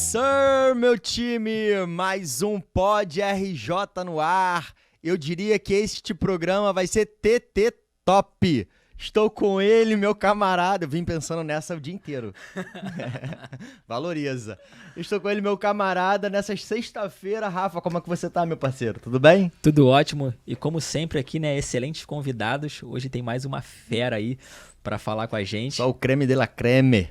sir, meu time! Mais um Pod RJ no ar. Eu diria que este programa vai ser TT Top. Estou com ele, meu camarada. Eu vim pensando nessa o dia inteiro. Valoriza. Estou com ele, meu camarada, nessa sexta-feira. Rafa, como é que você tá, meu parceiro? Tudo bem? Tudo ótimo. E como sempre aqui, né, excelentes convidados. Hoje tem mais uma fera aí para falar com a gente. Só o creme de la creme.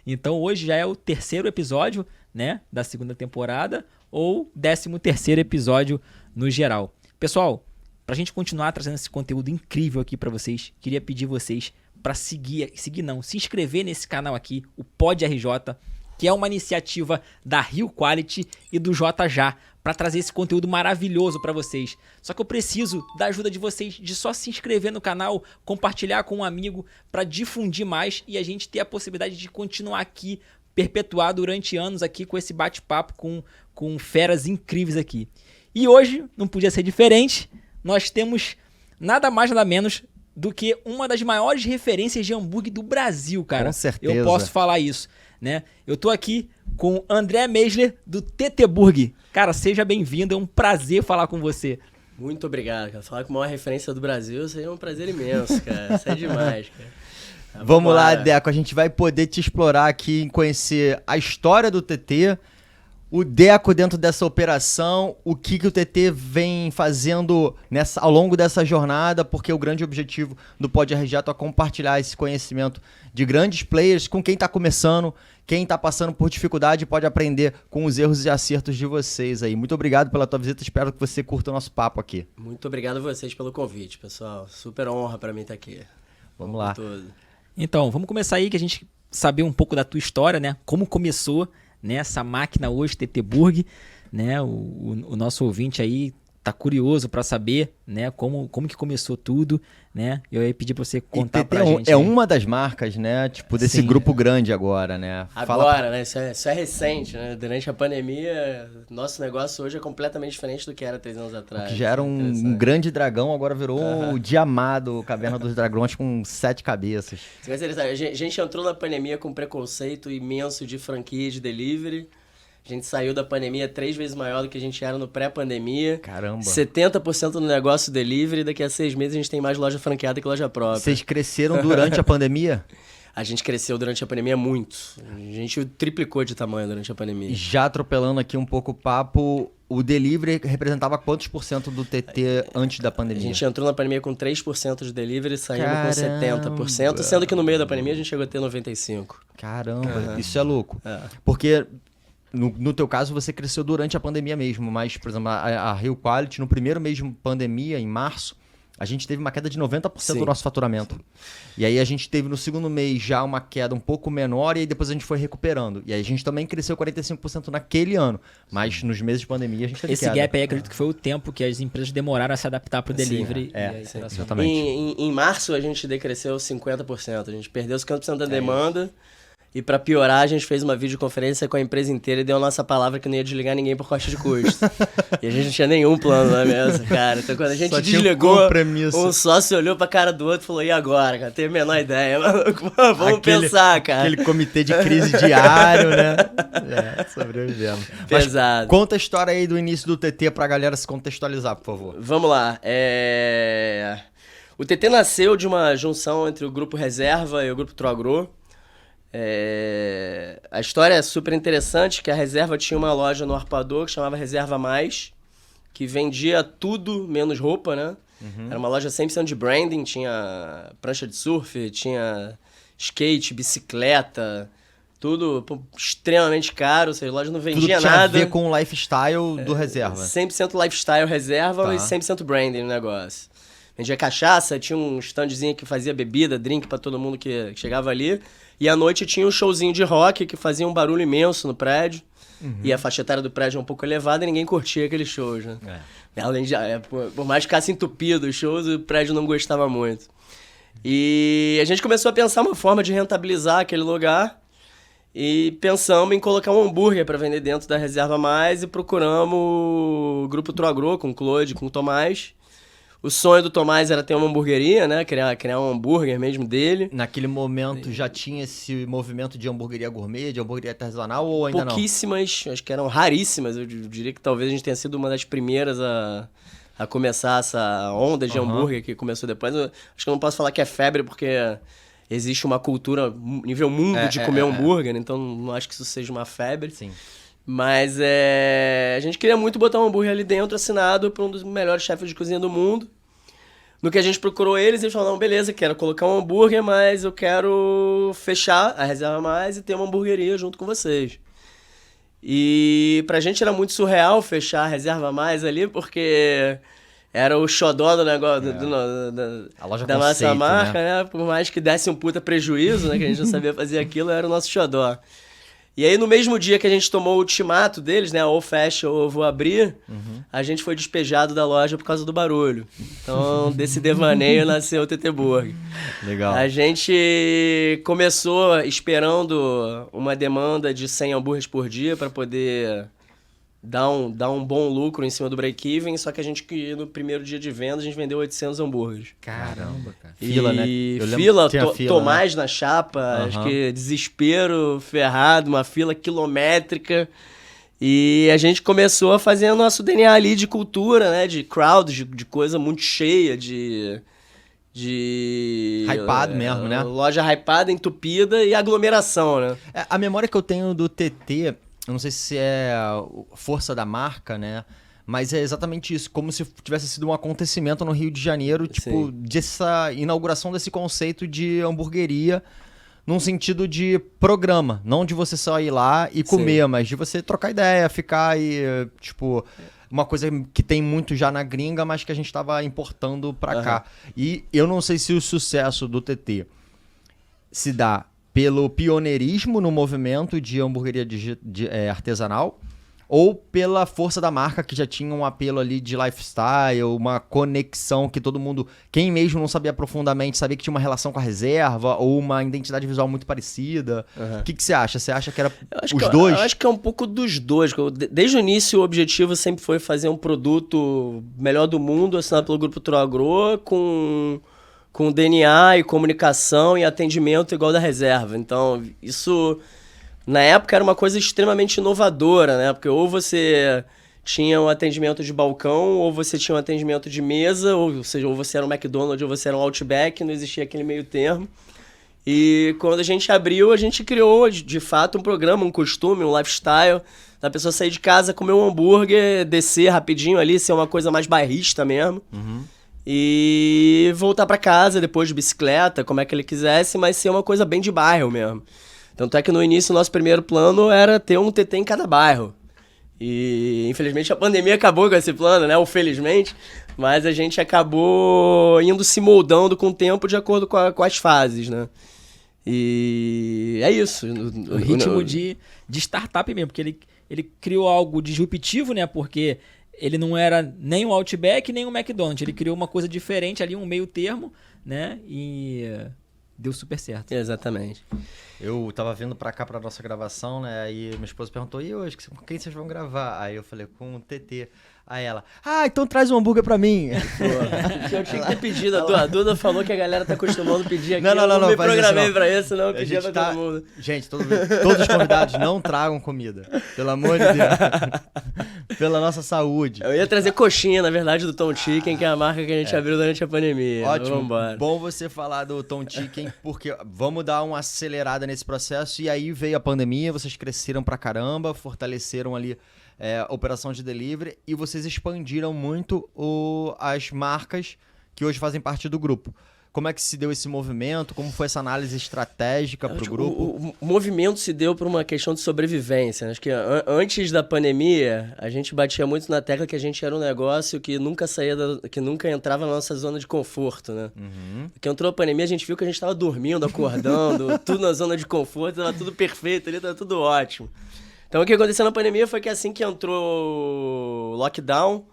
Então hoje já é o terceiro episódio, né, da segunda temporada, ou 13º episódio no geral. Pessoal, pra gente continuar trazendo esse conteúdo incrível aqui pra vocês, queria pedir vocês pra se inscrever nesse canal aqui, o Pod RJ, que é uma iniciativa da Rio Quality e do JJá, para trazer esse conteúdo maravilhoso para vocês. Só que eu preciso da ajuda de vocês, de só se inscrever no canal, compartilhar com um amigo, para difundir mais e a gente ter a possibilidade de continuar aqui, perpetuar durante anos aqui com esse bate-papo com feras incríveis aqui. E hoje, não podia ser diferente, nós temos nada mais nada menos do que uma das maiores referências de hambúrguer do Brasil, cara. Com certeza. Eu posso falar isso, né? Eu tô aqui com André Meisler, do TT Burg. Cara, seja bem-vindo, é um prazer falar com você. Muito obrigado, cara. Falar com a maior referência do Brasil seria um prazer imenso, cara. Isso é demais, cara. Vamos lá, Deco. A gente vai poder te explorar aqui, conhecer a história do TT, o Deco dentro dessa operação, o que o TT vem fazendo ao longo dessa jornada, porque o grande objetivo do Pod RJ é compartilhar esse conhecimento de grandes players com quem está começando, quem está passando por dificuldade pode aprender com os erros e acertos de vocês aí. Muito obrigado pela tua visita, espero que você curta o nosso papo aqui. Muito obrigado a vocês pelo convite, pessoal. Super honra para mim estar aqui. Vamos lá. Então, vamos começar aí, que a gente saber um pouco da tua história, né? Como começou, né, essa máquina hoje, TT Burg, né? O nosso ouvinte aí tá curioso para saber, né, como que começou tudo, né? Eu ia pedir para você contar pra gente. É uma das marcas, né, tipo, desse Sim, grupo grande agora, né? Né? Isso é recente, né? Durante a pandemia, nosso negócio hoje é completamente diferente do que era 3 anos atrás. Que já era um grande dragão, agora virou o Diamado, Caverna dos Dragões com 7 cabeças. A gente entrou na pandemia com preconceito imenso de franquia e de delivery. A gente saiu da pandemia 3 vezes maior do que a gente era no pré-pandemia. Caramba. 70% do negócio delivery, daqui a 6 meses a gente tem mais loja franqueada que loja própria. Vocês cresceram durante a pandemia? A gente cresceu durante a pandemia muito. A gente triplicou de tamanho durante a pandemia. Já atropelando aqui um pouco o papo, o delivery representava quantos por cento do TT antes da pandemia? A gente entrou na pandemia com 3% de delivery e saímos com 70%, sendo que no meio da pandemia a gente chegou a ter 95%. Caramba, isso é louco. Porque no teu caso você cresceu durante a pandemia mesmo, mas, por exemplo, a Rio Quality, no primeiro mês de pandemia, em março, a gente teve uma queda de 90% do nosso faturamento. E aí a gente teve no segundo mês já uma queda um pouco menor e aí depois a gente foi recuperando. E aí a gente também cresceu 45% naquele ano, mas nos meses de pandemia a gente teve esse queda. Gap aí, acredito que foi o tempo que as empresas demoraram a se adaptar para o delivery. Exatamente. Em março a gente decresceu 50%, a gente perdeu 50% da demanda. E pra piorar, a gente fez uma videoconferência com a empresa inteira e deu a nossa palavra que não ia desligar ninguém por corte de custo. E a gente não tinha nenhum plano na mesa, cara. Então quando a gente desligou, um sócio olhou pra cara do outro e falou, e agora, cara? Tem a menor ideia. Vamos pensar, cara. Aquele comitê de crise diário, né? Sobrevivendo. Pesado. Mas conta a história aí do início do TT pra galera se contextualizar, por favor. Vamos lá. O TT nasceu de uma junção entre o Grupo Reserva e o Grupo Troagro. A história é super interessante, que a Reserva tinha uma loja no Arpoador que chamava Reserva Mais, que vendia tudo menos roupa, né? Era uma loja 100% de branding, tinha prancha de surf, tinha skate, bicicleta, tudo extremamente caro, ou seja, a loja não vendia tudo nada. Tudo tinha a ver com o lifestyle do Reserva. 100% lifestyle Reserva e 100% branding no negócio. Vendia cachaça, tinha um standzinho que fazia bebida, drink pra todo mundo que chegava ali. E à noite tinha um showzinho de rock que fazia um barulho imenso no prédio. E a faixa etária do prédio é um pouco elevada e ninguém curtia aqueles shows, né? Além de, por mais que ficasse entupido os shows, o prédio não gostava muito. E a gente começou a pensar uma forma de rentabilizar aquele lugar. E pensamos em colocar um hambúrguer para vender dentro da Reserva Mais e procuramos o Grupo Troagro com o Claude, com o Tomás. O sonho do Tomás era ter uma hamburgueria, né? Criar um hambúrguer mesmo dele. Naquele momento já tinha esse movimento de hamburgueria gourmet, de hamburgueria artesanal ou ainda Pouquíssimas, acho que eram raríssimas. Eu diria que talvez a gente tenha sido uma das primeiras a começar essa onda de hambúrguer que começou depois. Acho que eu não posso falar que é febre, porque existe uma cultura nível mundo de comer hambúrguer, então não acho que isso seja uma febre. Sim. Mas a gente queria muito botar um hambúrguer ali dentro, assinado por um dos melhores chefes de cozinha do mundo. No que a gente procurou eles falaram, não, beleza, quero colocar um hambúrguer, mas eu quero fechar a Reserva Mais e ter uma hamburgueria junto com vocês. E pra gente era muito surreal fechar a Reserva Mais ali, porque era o xodó do negócio, A loja da conceito, nossa marca, né? Por mais que desse um puta prejuízo, né? Que a gente não sabia fazer aquilo, era o nosso xodó. E aí, no mesmo dia que a gente tomou o ultimato deles, né? Ou fecha ou eu vou abrir, a gente foi despejado da loja por causa do barulho. Então, desse devaneio nasceu o TT Burger. Legal. A gente começou esperando uma demanda de 100 hambúrgueres por dia para poder dar um bom lucro em cima do break-even, só que a gente, no primeiro dia de venda, a gente vendeu 800 hambúrgueres. Caramba, cara. Fila, né? né? Fila, Tomás na chapa, acho que desespero ferrado, uma fila quilométrica. E a gente começou a fazer o nosso DNA ali de cultura, né? De crowd, de coisa muito cheia, de Hypado mesmo, né? Loja hypada, entupida e aglomeração, né? A memória que eu tenho do TT, eu não sei se é a força da marca, né? Mas é exatamente isso, como se tivesse sido um acontecimento no Rio de Janeiro, tipo, dessa inauguração desse conceito de hamburgueria, num sentido de programa, não de você só ir lá e comer, mas de você trocar ideia, ficar aí, tipo, uma coisa que tem muito já na gringa, mas que a gente tava importando pra cá. E eu não sei se o sucesso do TT se dá pelo pioneirismo no movimento de hamburgueria artesanal ou pela força da marca que já tinha um apelo ali de lifestyle, uma conexão que todo mundo, quem mesmo não sabia profundamente, sabia que tinha uma relação com a reserva ou uma identidade visual muito parecida. O que você acha? Você acha que era dois? Eu acho que é um pouco dos dois. Desde o início o objetivo sempre foi fazer um produto melhor do mundo, assinado pelo Grupo Troagro, com DNA e comunicação e atendimento igual da reserva. Então, isso, na época, era uma coisa extremamente inovadora, né? Porque ou você tinha um atendimento de balcão, ou você tinha um atendimento de mesa, ou seja, ou você era um McDonald's, ou você era um Outback, não existia aquele meio termo. E quando a gente abriu, a gente criou, de fato, um programa, um costume, um lifestyle, da pessoa sair de casa, comer um hambúrguer, descer rapidinho ali, ser uma coisa mais bairrista mesmo. E voltar pra casa depois de bicicleta, como é que ele quisesse, mas ser uma coisa bem de bairro mesmo. Tanto é que no início o nosso primeiro plano era ter um TT em cada bairro. E infelizmente a pandemia acabou com esse plano, né? Ou felizmente, mas a gente acabou indo se moldando com o tempo de acordo com as fases, né? E é isso. O ritmo de startup mesmo, porque ele criou algo disruptivo, né? Porque ele não era nem um Outback, nem um McDonald's. Ele criou uma coisa diferente ali, um meio termo, né? E deu super certo. Exatamente. Eu tava vindo pra cá pra nossa gravação, né? Aí minha esposa perguntou, e hoje, com quem vocês vão gravar? Aí eu falei, com o TT. Aí ela, então traz um hambúrguer pra mim. Pô, eu tinha que ter pedido. A Duda falou que a galera tá acostumando a pedir aqui. Não, eu não me programei isso, pra isso, não. Eu pedia pra todo mundo. Gente, todos os convidados não tragam comida. Pelo amor de Deus. Pela nossa saúde. Eu ia trazer coxinha, na verdade, do Tom Chicken, que é a marca que a gente abriu durante a pandemia. Ótimo. Vambora. Bom você falar do Tom Chicken, porque vamos dar uma acelerada nesse processo. E aí veio a pandemia, vocês cresceram pra caramba, fortaleceram ali a operação de delivery e vocês expandiram muito as marcas que hoje fazem parte do grupo. Como é que se deu esse movimento? Como foi essa análise estratégica para o grupo? O movimento se deu por uma questão de sobrevivência. Acho que antes da pandemia, a gente batia muito na tecla que a gente era um negócio que nunca que nunca entrava na nossa zona de conforto, né? Porque entrou a pandemia, a gente viu que a gente estava dormindo, acordando, tudo na zona de conforto, estava tudo perfeito ali, estava tudo ótimo. Então o que aconteceu na pandemia foi que assim que entrou o lockdown,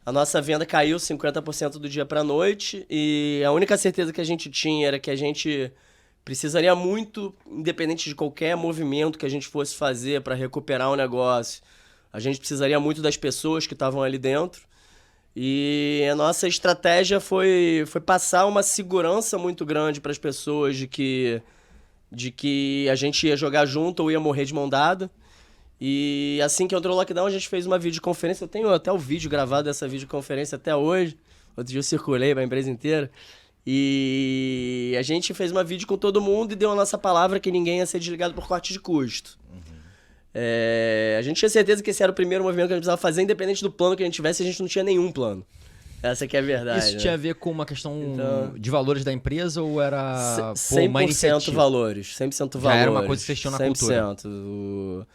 a nossa venda caiu 50% do dia para a noite e a única certeza que a gente tinha era que a gente precisaria muito, independente de qualquer movimento que a gente fosse fazer para recuperar o negócio, a gente precisaria muito das pessoas que estavam ali dentro E a nossa estratégia foi passar uma segurança muito grande para as pessoas de que a gente ia jogar junto ou ia morrer de mão dada. E assim que entrou o lockdown, a gente fez uma videoconferência. Eu tenho até o vídeo gravado dessa videoconferência até hoje. Outro dia eu circulei para a empresa inteira. E a gente fez uma vídeo com todo mundo e deu a nossa palavra que ninguém ia ser desligado por corte de custo. A gente tinha certeza que esse era o primeiro movimento que a gente precisava fazer, independente do plano que a gente tivesse, a gente não tinha nenhum plano. Essa que é a verdade. Isso tinha a ver com uma questão de valores da empresa ou era 100% valores? 100% valores. Já era uma coisa que vocês tinham na 100%. Cultura.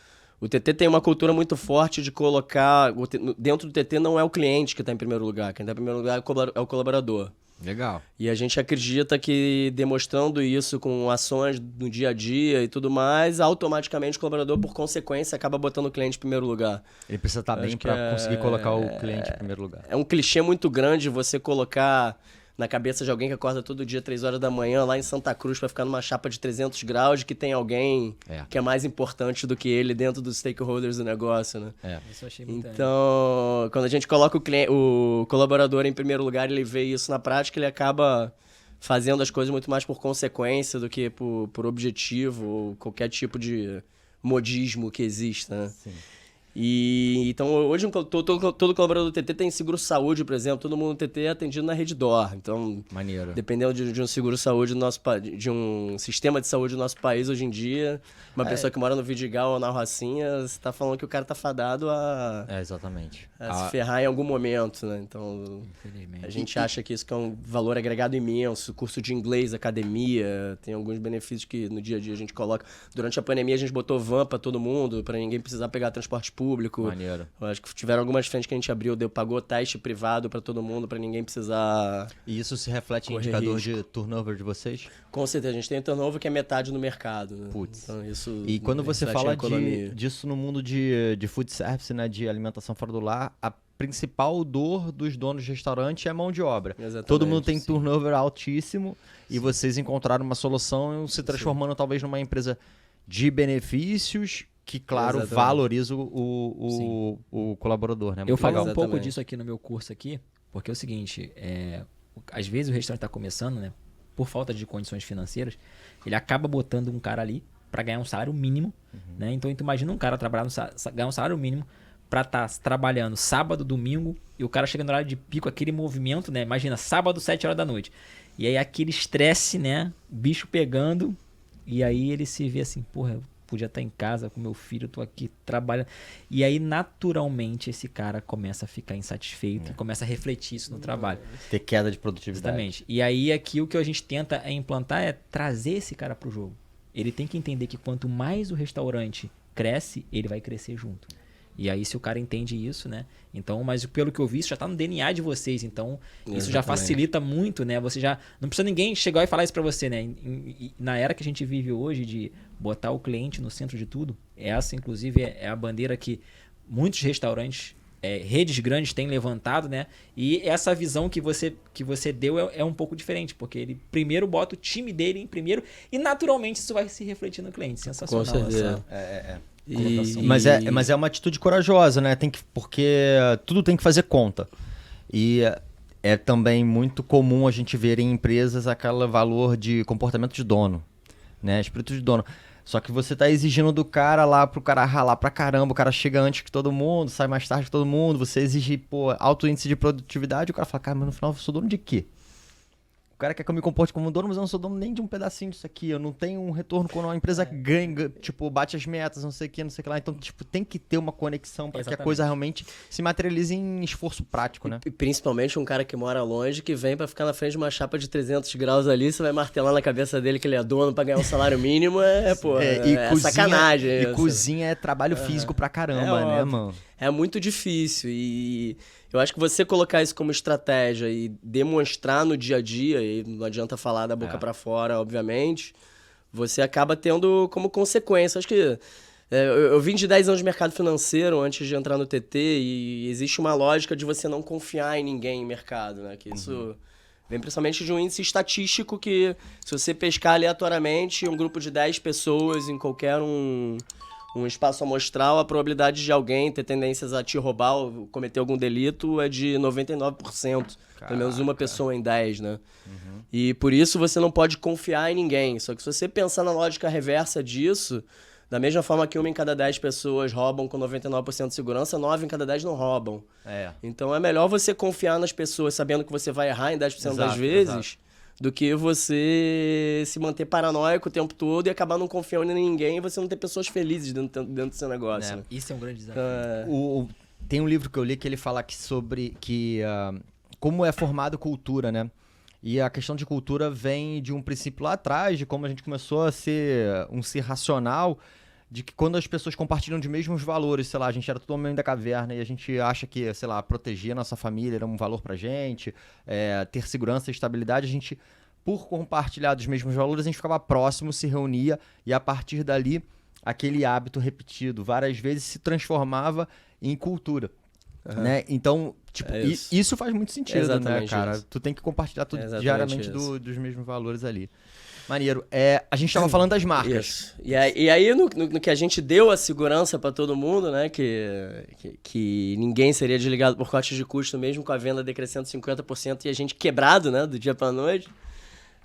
O TT tem uma cultura muito forte de colocar... Dentro do TT não é o cliente que está em primeiro lugar. Quem está em primeiro lugar é o colaborador. Legal. E a gente acredita que demonstrando isso com ações no dia a dia e tudo mais, automaticamente o colaborador, por consequência, acaba botando o cliente em primeiro lugar. Ele precisa estar bem para conseguir colocar o cliente em primeiro lugar. É um clichê muito grande você colocar na cabeça de alguém que acorda todo dia 3 horas da manhã lá em Santa Cruz para ficar numa chapa de 300 graus, de que tem alguém que é mais importante do que ele dentro dos stakeholders do negócio, né? Isso eu achei muito Então, quando a gente coloca o colaborador em primeiro lugar, ele vê isso na prática, ele acaba fazendo as coisas muito mais por consequência do que por objetivo ou qualquer tipo de modismo que exista, né? Sim. E então hoje todo colaborador do TT tem seguro-saúde, por exemplo. Todo mundo do TT é atendido na Redditor. Então, maneiro. Dependendo de um seguro-saúde do nosso de um sistema de saúde do nosso país hoje em dia, uma pessoa que mora no Vidigal ou na Rocinha, você tá falando que o cara tá fadado a exatamente. Se ferrar em algum momento, né? Então, a gente acha que isso que é um valor agregado imenso. Curso de inglês, academia, tem alguns benefícios que no dia a dia a gente coloca. Durante a pandemia a gente botou van pra todo mundo, pra ninguém precisar pegar transporte público. Maneiro. Eu acho que tiveram algumas frentes que a gente abriu, pagou teste privado pra todo mundo, pra ninguém precisar. E isso se reflete em indicador de turnover de vocês? Com certeza, a gente tem um turnover que é metade no mercado, né? Putz. Então, isso e quando você fala disso no mundo de food service, né, de alimentação fora do lar, a principal dor dos donos de restaurante é a mão de obra. Exatamente, todo mundo tem turnover altíssimo e vocês encontraram uma solução se transformando talvez numa empresa de benefícios que, claro, valoriza o colaborador, né? Eu falo um pouco disso aqui no meu curso aqui, porque é o seguinte, às vezes o restaurante está começando, né? Por falta de condições financeiras, ele acaba botando um cara ali para ganhar um salário mínimo, né? Então, tu imagina um cara ganhar um salário mínimo para estar trabalhando sábado, domingo, e o cara chega no horário de pico, aquele movimento, né? Imagina, sábado, 7 horas da noite. E aí aquele estresse, né? Bicho pegando, e aí ele se vê assim, porra, eu podia estar em casa com meu filho, eu tô aqui trabalhando. E aí, naturalmente, esse cara começa a ficar insatisfeito e começa a refletir isso no trabalho. Ter queda de produtividade. Exatamente. E aí, aqui o que a gente tenta implantar é trazer esse cara pro jogo. Ele tem que entender que quanto mais o restaurante cresce, ele vai crescer junto. E aí, se o cara entende isso, né? Então, mas pelo que eu vi, isso já tá no DNA de vocês. Então, isso já facilita muito, né? Você já... Não precisa ninguém chegar e falar isso pra você, né? Na era que a gente vive hoje de botar o cliente no centro de tudo, essa, inclusive, é a bandeira que muitos restaurantes, redes grandes têm levantado, né? E essa visão que você deu é um pouco diferente, porque ele primeiro bota o time dele em primeiro e, naturalmente, isso vai se refletir no cliente. Sensacional. Com certeza. Mas é uma atitude corajosa, né? Porque tudo tem que fazer conta. E é também muito comum a gente ver em empresas aquele valor de comportamento de dono, né? Espírito de dono. Só que você tá exigindo do cara lá pro cara ralar pra caramba, o cara chega antes que todo mundo, sai mais tarde que todo mundo, você exige, alto índice de produtividade, o cara fala, cara, mas no final eu sou dono de quê? O cara quer que eu me comporte como dono, mas eu não sou dono nem de um pedacinho disso aqui. Eu não tenho um retorno quando a empresa ganha, tipo, bate as metas, não sei o que lá. Então, tipo, tem que ter uma conexão para que a coisa realmente se materialize em esforço prático, né? E principalmente um cara que mora longe, que vem para ficar na frente de uma chapa de 300 graus ali, você vai martelar na cabeça dele que ele é dono para ganhar um salário mínimo, é cozinha, sacanagem. E cozinha é trabalho físico pra caramba, né, mano? É muito difícil e eu acho que você colocar isso como estratégia e demonstrar no dia a dia, e não adianta falar da boca pra fora, obviamente, você acaba tendo como consequência. Acho que eu vim de 10 anos de mercado financeiro antes de entrar no TT e existe uma lógica de você não confiar em ninguém em mercado, né? Que isso vem principalmente de um índice estatístico que, se você pescar aleatoriamente um grupo de 10 pessoas em qualquer um um espaço amostral, a probabilidade de alguém ter tendências a te roubar ou cometer algum delito é de 99%. Pelo menos uma pessoa em 10, né? E por isso você não pode confiar em ninguém. Só que se você pensar na lógica reversa disso, da mesma forma que 1 em cada 10 pessoas roubam com 99% de segurança, 9 em cada 10 não roubam. Então é melhor você confiar nas pessoas sabendo que você vai errar em 10% das vezes do que você se manter paranoico o tempo todo e acabar não confiando em ninguém e você não ter pessoas felizes dentro do seu negócio. Né? Isso é um grande desafio. Tem um livro que eu li que ele fala sobre como é formado cultura, né? E a questão de cultura vem de um princípio lá atrás, de como a gente começou a ser um ser racional, de que quando as pessoas compartilham de mesmos valores, sei lá, a gente era todo homem da caverna e a gente acha que, sei lá, proteger a nossa família era um valor pra gente, ter segurança e estabilidade, a gente, por compartilhar dos mesmos valores, a gente ficava próximo, se reunia e a partir dali, aquele hábito repetido várias vezes se transformava em cultura. Né? Então, tipo, isso faz muito sentido, né, cara? Isso. Tu tem que compartilhar tudo diariamente dos mesmos valores ali. Maneiro. A gente tava falando das marcas. Isso. E aí no que a gente deu a segurança pra todo mundo, né? Que ninguém seria desligado por cortes de custo, mesmo com a venda decrescendo 50% e a gente quebrado, né? Do dia pra noite.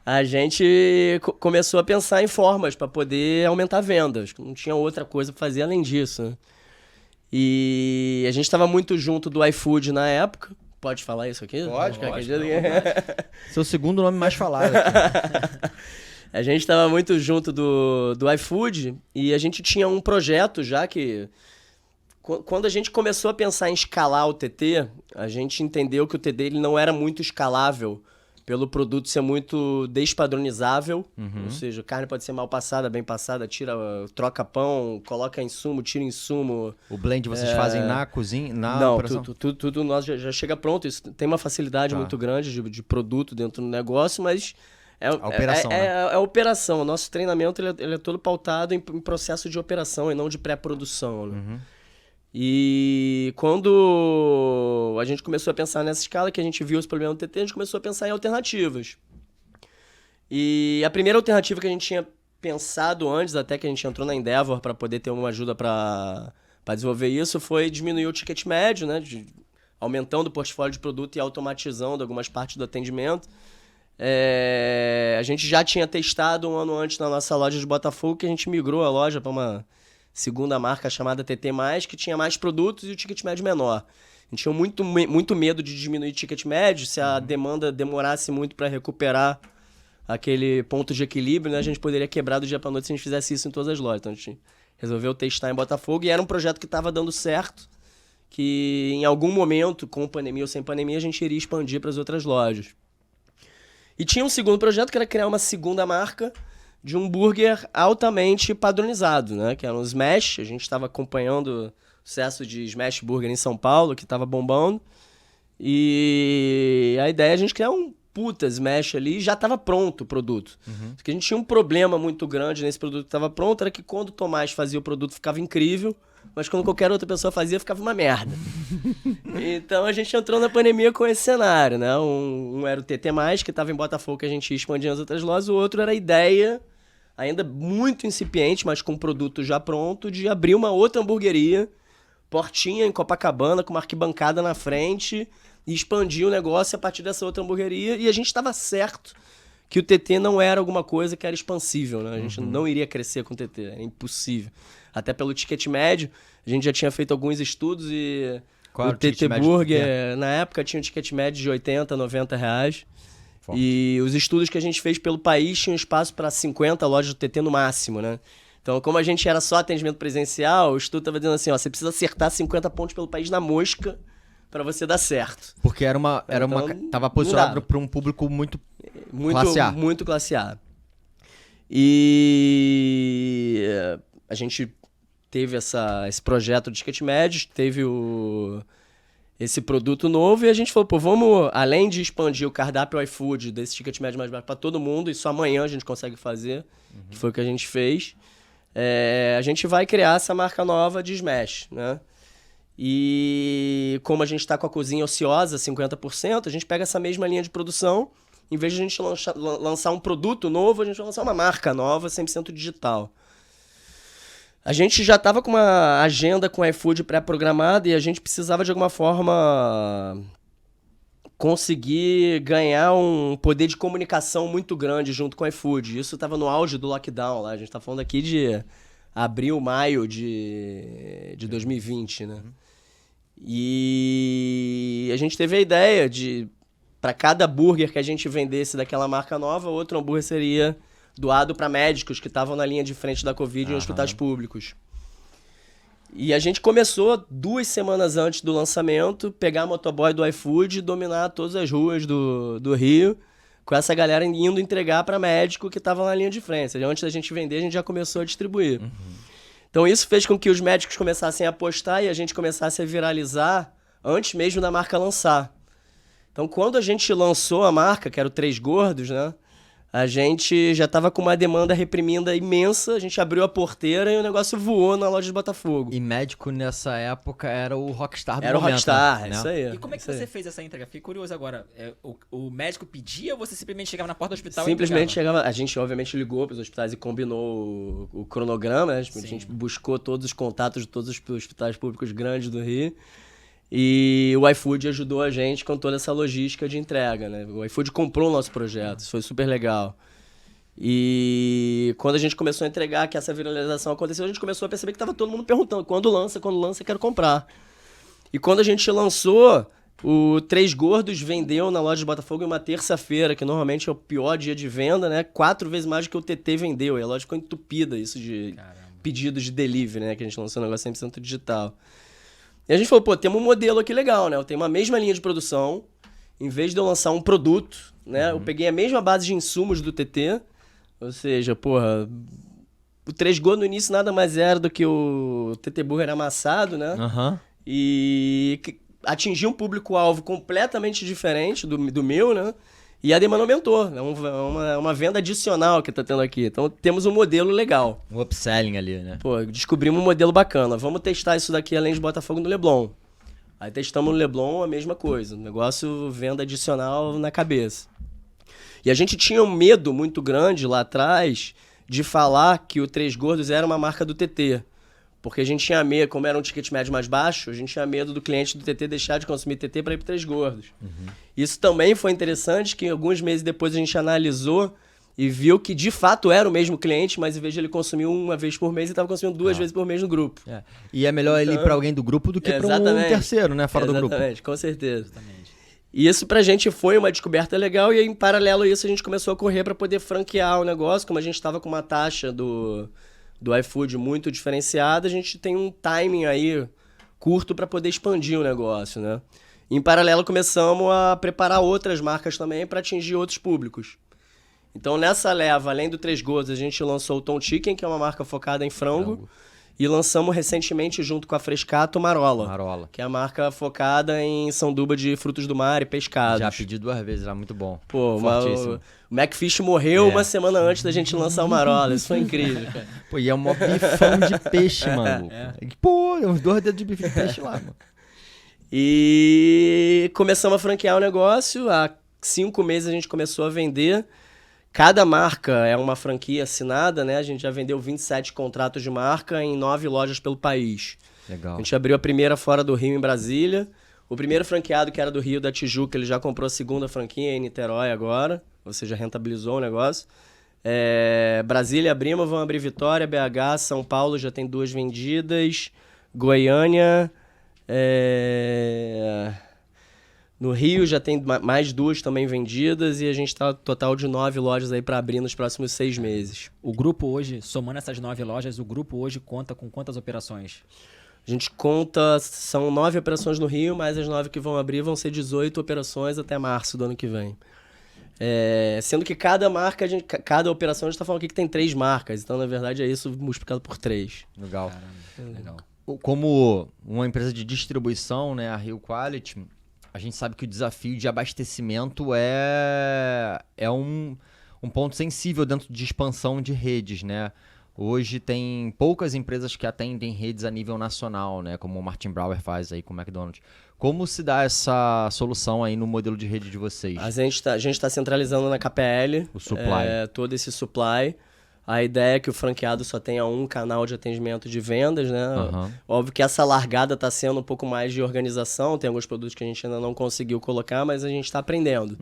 A gente começou a pensar em formas pra poder aumentar vendas. Não tinha outra coisa pra fazer além disso, né? E a gente tava muito junto do iFood na época. Pode falar isso aqui? Pode. Seu segundo nome mais falado aqui. A gente estava muito junto do iFood e a gente tinha um projeto já que... Quando a gente começou a pensar em escalar o TT, a gente entendeu que o TT ele não era muito escalável pelo produto ser muito despadronizável. Ou seja, a carne pode ser mal passada, bem passada, troca pão, coloca insumo, tira insumo. O blend vocês fazem na cozinha? Não, tudo nós já chega pronto. Isso tem uma facilidade muito grande de produto dentro do negócio, mas... A operação, né? É a operação. O nosso treinamento ele é todo pautado em processo de operação e não de pré-produção. Né? E quando a gente começou a pensar nessa escala, que a gente viu os problemas do TT, a gente começou a pensar em alternativas. E a primeira alternativa que a gente tinha pensado antes, até que a gente entrou na Endeavor para poder ter uma ajuda para desenvolver isso, foi diminuir o ticket médio, né? Aumentando o portfólio de produto e automatizando algumas partes do atendimento. A gente já tinha testado um ano antes na nossa loja de Botafogo, que a gente migrou a loja para uma segunda marca chamada TT+, que tinha mais produtos e o ticket médio menor. A gente tinha muito medo de diminuir o ticket médio, se a demanda demorasse muito para recuperar aquele ponto de equilíbrio, né? A gente poderia quebrar do dia para noite se a gente fizesse isso em todas as lojas. Então a gente resolveu testar em Botafogo e era um projeto que estava dando certo, que em algum momento, com pandemia ou sem pandemia, a gente iria expandir para as outras lojas. E tinha um segundo projeto que era criar uma segunda marca de um hambúrguer altamente padronizado, né? Que era um Smash. A gente estava acompanhando o sucesso de Smash Burger em São Paulo, que estava bombando. E a ideia é a gente criar um puta Smash ali e já estava pronto o produto. Porque a gente tinha um problema muito grande nesse produto que estava pronto, era que quando o Tomás fazia o produto ficava incrível, mas quando qualquer outra pessoa fazia, ficava uma merda. Então a gente entrou na pandemia com esse cenário, né? Um era o TT+, que estava em Botafogo, que a gente ia expandir nas outras lojas. O outro era a ideia, ainda muito incipiente, mas com um produto já pronto, de abrir uma outra hamburgueria, portinha em Copacabana, com uma arquibancada na frente, e expandir o negócio a partir dessa outra hamburgueria. E a gente estava certo que o TT não era alguma coisa que era expansível, né? A gente não iria crescer com o TT, é impossível. Até pelo ticket médio, a gente já tinha feito alguns estudos e o TT Burger, na época, tinha um ticket médio de 80, 90 reais. Forte. E os estudos que a gente fez pelo país tinham espaço para 50 lojas do TT no máximo, né? Então, como a gente era só atendimento presencial, o estudo estava dizendo assim, ó, você precisa acertar 50 pontos pelo país na mosca para você dar certo. Porque tava posicionado para um público muito classe A. Muito classe A. E a gente teve esse projeto de ticket médio, teve esse produto novo e a gente falou, pô, vamos, além de expandir o cardápio iFood desse ticket médio mais baixo para todo mundo, isso amanhã a gente consegue fazer, que foi o que a gente fez, a gente vai criar essa marca nova de Smash, né? E como a gente está com a cozinha ociosa, 50%, a gente pega essa mesma linha de produção, em vez de a gente lançar um produto novo, a gente vai lançar uma marca nova, 100% digital. A gente já estava com uma agenda com o iFood pré-programada e a gente precisava de alguma forma conseguir ganhar um poder de comunicação muito grande junto com o iFood. Isso estava no auge do lockdown lá. A gente está falando aqui de abril, maio de 2020, né? E a gente teve a ideia de, para cada hambúrguer que a gente vendesse daquela marca nova, outro hambúrguer seria doado para médicos que estavam na linha de frente da Covid em hospitais públicos. E a gente começou 2 semanas antes do lançamento, pegar a motoboy do iFood e dominar todas as ruas do Rio, com essa galera indo entregar para médico que estava na linha de frente. Antes da gente vender, a gente já começou a distribuir. Então isso fez com que os médicos começassem a apostar e a gente começasse a viralizar antes mesmo da marca lançar. Então quando a gente lançou a marca, que era o Três Gordos, né? A gente já estava com uma demanda reprimida imensa, a gente abriu a porteira e o negócio voou na loja de Botafogo. E médico nessa época era o rockstar do momento. Era o rockstar, né? Isso aí. E como é que você fez essa entrega? Fiquei curioso agora. O médico pedia ou você simplesmente chegava na porta do hospital Simplesmente e chegava. A gente, obviamente, ligou para os hospitais e combinou o cronograma, né? A gente buscou todos os contatos de todos os hospitais públicos grandes do Rio. E o iFood ajudou a gente com toda essa logística de entrega, né? O iFood comprou o nosso projeto, isso foi super legal. E quando a gente começou a entregar, que essa viralização aconteceu, a gente começou a perceber que estava todo mundo perguntando quando lança, quero comprar. E quando a gente lançou, o Três Gordos vendeu na loja de Botafogo em uma terça-feira, que normalmente é o pior dia de venda, né? 4 vezes mais do que o TT vendeu. E a loja ficou entupida, isso de pedidos de delivery, né? Que a gente lançou um negócio 100% digital. E a gente falou, pô, temos um modelo aqui legal, né? Eu tenho uma mesma linha de produção. Em vez de eu lançar um produto, né? Eu peguei a mesma base de insumos do TT. Ou seja, porra, o 3Go no início nada mais era do que o TT Burger amassado, né? E atingiu um público-alvo completamente diferente do meu, né? E a demanda aumentou. É uma venda adicional que tá tendo aqui. Então temos um modelo legal. Um upselling ali, né? Pô, descobrimos um modelo bacana. Vamos testar isso daqui além de Botafogo no Leblon. Aí testamos no Leblon a mesma coisa. Negócio venda adicional na cabeça. E a gente tinha um medo muito grande lá atrás de falar que o Três Gordos era uma marca do TT. Porque a gente tinha medo, como era um ticket médio mais baixo, a gente tinha medo do cliente do TT deixar de consumir TT para ir para Três Gordos. Isso também foi interessante, que alguns meses depois a gente analisou e viu que de fato era o mesmo cliente, mas em vez de ele consumir uma vez por mês, ele estava consumindo 2 vezes por mês no grupo. E é melhor ele ir para alguém do grupo do que para um terceiro, né? Fora do grupo. Exatamente, com certeza. E isso pra gente foi uma descoberta legal, e aí, em paralelo a isso a gente começou a correr para poder franquear o negócio. Como a gente estava com uma taxa do iFood muito diferenciada, a gente tem um timing aí curto para poder expandir o negócio, né? Em paralelo começamos a preparar outras marcas também para atingir outros públicos. Então nessa leva, além do Três Gordos, a gente lançou o Tom Chicken, que é uma marca focada em frango. E lançamos recentemente, junto com a Frescato, Marola. Que é a marca focada em sanduba de frutos do mar e pescados. Já pedi 2 vezes, era muito bom. Pô, o McFish morreu uma semana antes da gente lançar o Marola. Isso foi incrível, cara. Pô, e é um maior bifão de peixe, mano. Pô, uns 2 dedos de bife de peixe lá, mano. E começamos a franquear o negócio. Há 5 meses a gente começou a vender. Cada marca é uma franquia assinada, né? A gente já vendeu 27 contratos de marca em 9 lojas pelo país. Legal. A gente abriu a primeira fora do Rio, em Brasília. O primeiro franqueado, que era do Rio, da Tijuca, ele já comprou a segunda franquia em Niterói agora. Ou seja, rentabilizou o negócio. Brasília abrimos, vão abrir Vitória, BH, São Paulo já tem 2 vendidas. Goiânia... No Rio já tem mais 2 também vendidas e a gente tá total de 9 lojas aí para abrir nos próximos 6 meses. O grupo hoje, somando essas 9 lojas, o grupo hoje conta com quantas operações? A gente conta, são 9 operações no Rio, mais as 9 que vão abrir vão ser 18 operações até março do ano que vem. Sendo que cada marca, cada operação a gente tá falando aqui que tem 3 marcas, então na verdade é isso multiplicado por 3. Legal. Caramba, legal. Como uma empresa de distribuição, né, a Rio Quality, a gente sabe que o desafio de abastecimento é um ponto sensível dentro de expansão de redes, né? Hoje tem poucas empresas que atendem redes a nível nacional, né? Como o Martin Brauer faz aí com o McDonald's. Como se dá essa solução aí no modelo de rede de vocês? A gente tá centralizando na KPL. O supply. Todo esse supply. A ideia é que o franqueado só tenha um canal de atendimento de vendas, né? Óbvio que essa largada está sendo um pouco mais de organização, tem alguns produtos que a gente ainda não conseguiu colocar, mas a gente está aprendendo.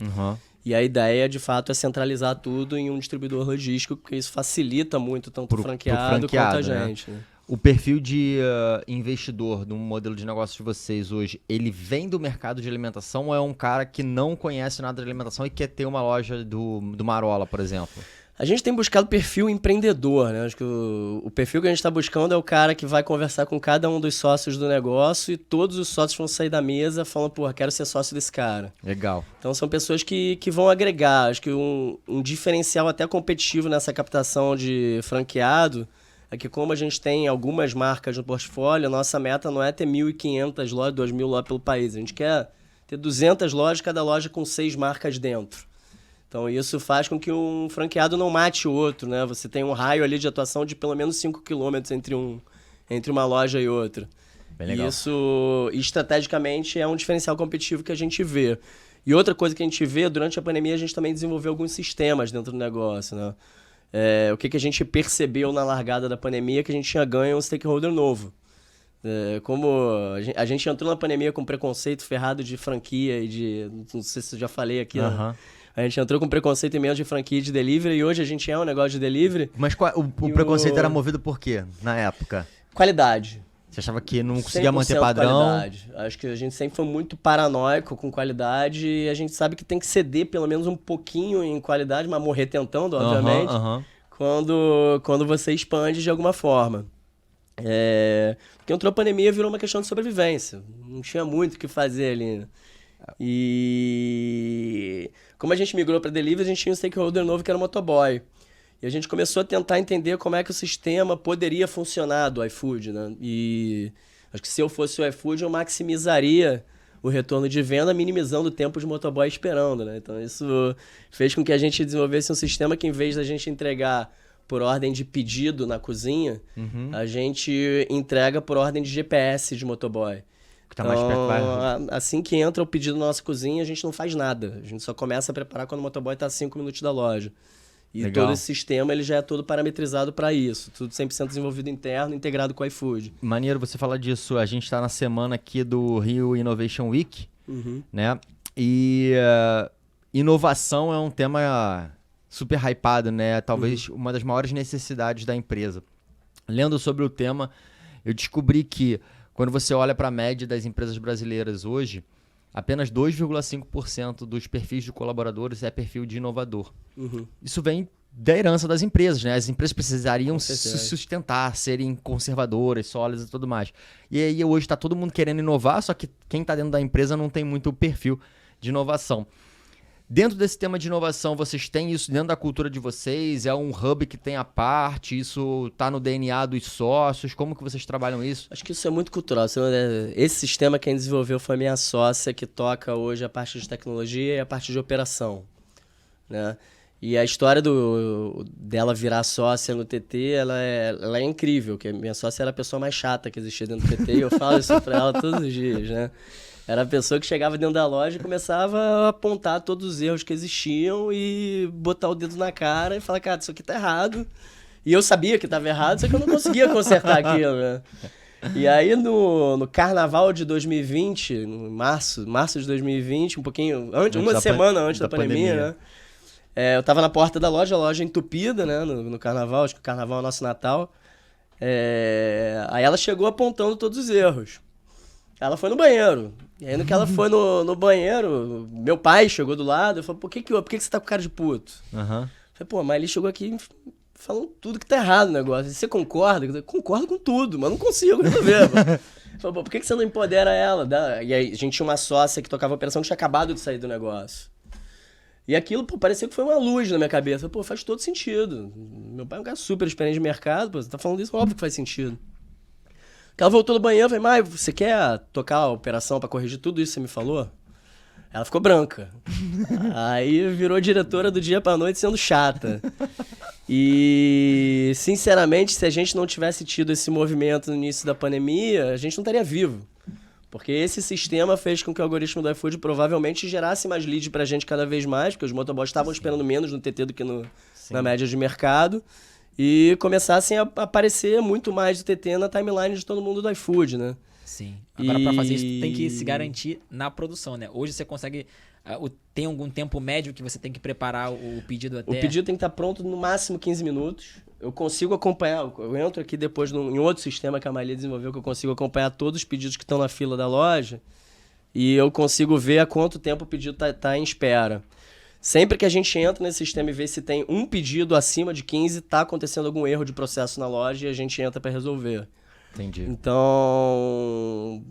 E a ideia, de fato, é centralizar tudo em um distribuidor logístico, porque isso facilita muito tanto o franqueado quanto a gente. Né? O perfil de investidor do modelo de negócio de vocês hoje, ele vem do mercado de alimentação ou é um cara que não conhece nada de alimentação e quer ter uma loja do Marola, por exemplo? A gente tem buscado perfil empreendedor, né? Acho que o perfil que a gente está buscando é o cara que vai conversar com cada um dos sócios do negócio e todos os sócios vão sair da mesa falando, porra, quero ser sócio desse cara. Legal. Então são pessoas que vão agregar. Acho que um diferencial até competitivo nessa captação de franqueado é que como a gente tem algumas marcas no portfólio, a nossa meta não é ter 1.500 lojas, 2.000 lojas pelo país. A gente quer ter 200 lojas, cada loja com 6 marcas dentro. Então isso faz com que um franqueado não mate o outro, né? Você tem um raio ali de atuação de pelo menos 5 quilômetros entre uma loja e outra. Bem legal. E isso, estrategicamente, é um diferencial competitivo que a gente vê. E outra coisa que a gente vê, durante a pandemia, a gente também desenvolveu alguns sistemas dentro do negócio, né? O que a gente percebeu na largada da pandemia é que a gente tinha ganho um stakeholder novo. Como a gente entrou na pandemia com preconceito ferrado de franquia e de... Não sei se eu já falei aqui, né? A gente entrou com preconceito imenso de franquia e de delivery e hoje a gente é um negócio de delivery. Mas o preconceito era movido por quê, na época? Qualidade. Você achava que não conseguia manter padrão? Qualidade. Acho que a gente sempre foi muito paranoico com qualidade e a gente sabe que tem que ceder pelo menos um pouquinho em qualidade, mas morrer tentando, obviamente, quando você expande de alguma forma. Porque entrou a pandemia virou uma questão de sobrevivência. Não tinha muito o que fazer ali, né? E como a gente migrou para delivery, a gente tinha um stakeholder novo que era o motoboy. E a gente começou a tentar entender como é que o sistema poderia funcionar do iFood, né? E acho que se eu fosse o iFood, eu maximizaria o retorno de venda, minimizando o tempo de motoboy esperando, né? Então isso fez com que a gente desenvolvesse um sistema que, em vez da gente entregar por ordem de pedido na cozinha, a gente entrega por ordem de GPS de motoboy. Tá mais perto, vai. Assim que entra o pedido na nossa cozinha, a gente não faz nada. A gente só começa a preparar quando o motoboy está a 5 minutos da loja. E Legal. todo esse sistema ele já é todo parametrizado para isso. Tudo 100% desenvolvido interno, integrado com o iFood. Maneiro você falar disso. A gente está na semana aqui do Rio Innovation Week, né? E inovação é um tema super hypado, né? Talvez uma das maiores necessidades da empresa. Lendo sobre o tema, eu descobri que quando você olha para a média das empresas brasileiras hoje, apenas 2,5% dos perfis de colaboradores é perfil de inovador. Isso vem da herança das empresas, né? As empresas precisariam se sustentar, serem conservadoras, sólidas e tudo mais. E aí hoje está todo mundo querendo inovar, só que quem está dentro da empresa não tem muito perfil de inovação. Dentro desse tema de inovação, vocês têm isso dentro da cultura de vocês? É um hub que tem a parte? Isso está no DNA dos sócios? Como que vocês trabalham isso? Acho que isso é muito cultural. Esse sistema quem desenvolveu foi a minha sócia, que toca hoje a parte de tecnologia e a parte de operação, né? E a história dela virar sócia no TT, ela é incrível. Que a minha sócia era a pessoa mais chata que existia dentro do TT e eu falo isso para ela todos os dias, né? Era a pessoa que chegava dentro da loja e começava a apontar todos os erros que existiam e botar o dedo na cara e falar, cara, isso aqui tá errado. E eu sabia que tava errado, só que eu não conseguia consertar aquilo, né? E aí no carnaval de 2020, no março de 2020, um pouquinho antes, uma semana antes da pandemia, né? Eu tava na porta da loja, a loja entupida, né? No carnaval, acho que o carnaval é o nosso Natal. Aí ela chegou apontando todos os erros. Ela foi no banheiro. E aí, no que ela foi no banheiro, meu pai chegou do lado e falou, por que você tá com cara de puto? Eu falei, pô, mas ele chegou aqui falando tudo que tá errado no negócio. Você concorda? Eu concordo com tudo, mas não consigo resolver. Falei, pô, por que você não empodera ela? E aí, a gente tinha uma sócia que tocava a operação que tinha acabado de sair do negócio. E aquilo, pô, parecia que foi uma luz na minha cabeça. Pô, faz todo sentido. Meu pai é um cara super experiente de mercado, pô, você tá falando isso, óbvio que faz sentido. Ela voltou do banheiro e falei, Mai, você quer tocar a operação pra corrigir tudo isso que você me falou? Ela ficou branca. Aí virou diretora do dia pra noite sendo chata. E, sinceramente, se a gente não tivesse tido esse movimento no início da pandemia, a gente não estaria vivo. Porque esse sistema fez com que o algoritmo do iFood provavelmente gerasse mais lead pra gente cada vez mais, porque os motoboys estavam esperando menos no TT do que na média de mercado. e começassem a aparecer muito mais do TT na timeline de todo mundo do iFood, né? Sim. Agora, pra fazer isso, tem que se garantir na produção, né? Hoje você consegue... tem algum tempo médio que você tem que preparar o pedido até... O pedido tem que estar pronto no máximo 15 minutos. Eu consigo acompanhar... Eu entro aqui depois em outro sistema que a Malia desenvolveu, que eu consigo acompanhar todos os pedidos que estão na fila da loja. E eu consigo ver há quanto tempo o pedido tá em espera. Sempre que a gente entra nesse sistema e vê se tem um pedido acima de 15, tá acontecendo algum erro de processo na loja e a gente entra para resolver. Entendi. Então,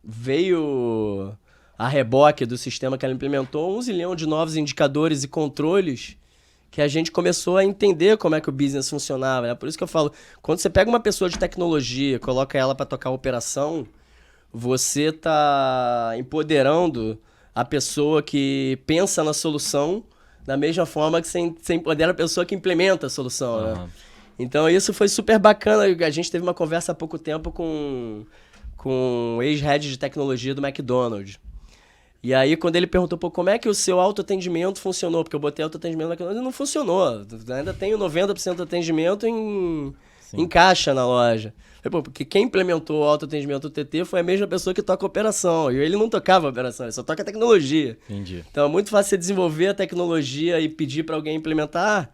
veio a reboque do sistema que ela implementou 1 zilhão de novos indicadores e controles que a gente começou a entender como é que o business funcionava. Né? Por isso que eu falo, quando você pega uma pessoa de tecnologia, coloca ela para tocar a operação, você tá empoderando a pessoa que pensa na solução da mesma forma que você empodera a pessoa que implementa a solução, né? Então isso foi super bacana. A gente teve uma conversa há pouco tempo com o ex-head de tecnologia do McDonald's. E aí quando ele perguntou, pô, como é que o seu autoatendimento funcionou? Porque eu botei autoatendimento no McDonald's e não funcionou. Ainda tenho 90% de atendimento em caixa na loja. Pô, porque quem implementou o autoatendimento do TT foi a mesma pessoa que toca a operação. E ele não tocava a operação, ele só toca a tecnologia. Entendi. Então é muito fácil você desenvolver a tecnologia e pedir para alguém implementar.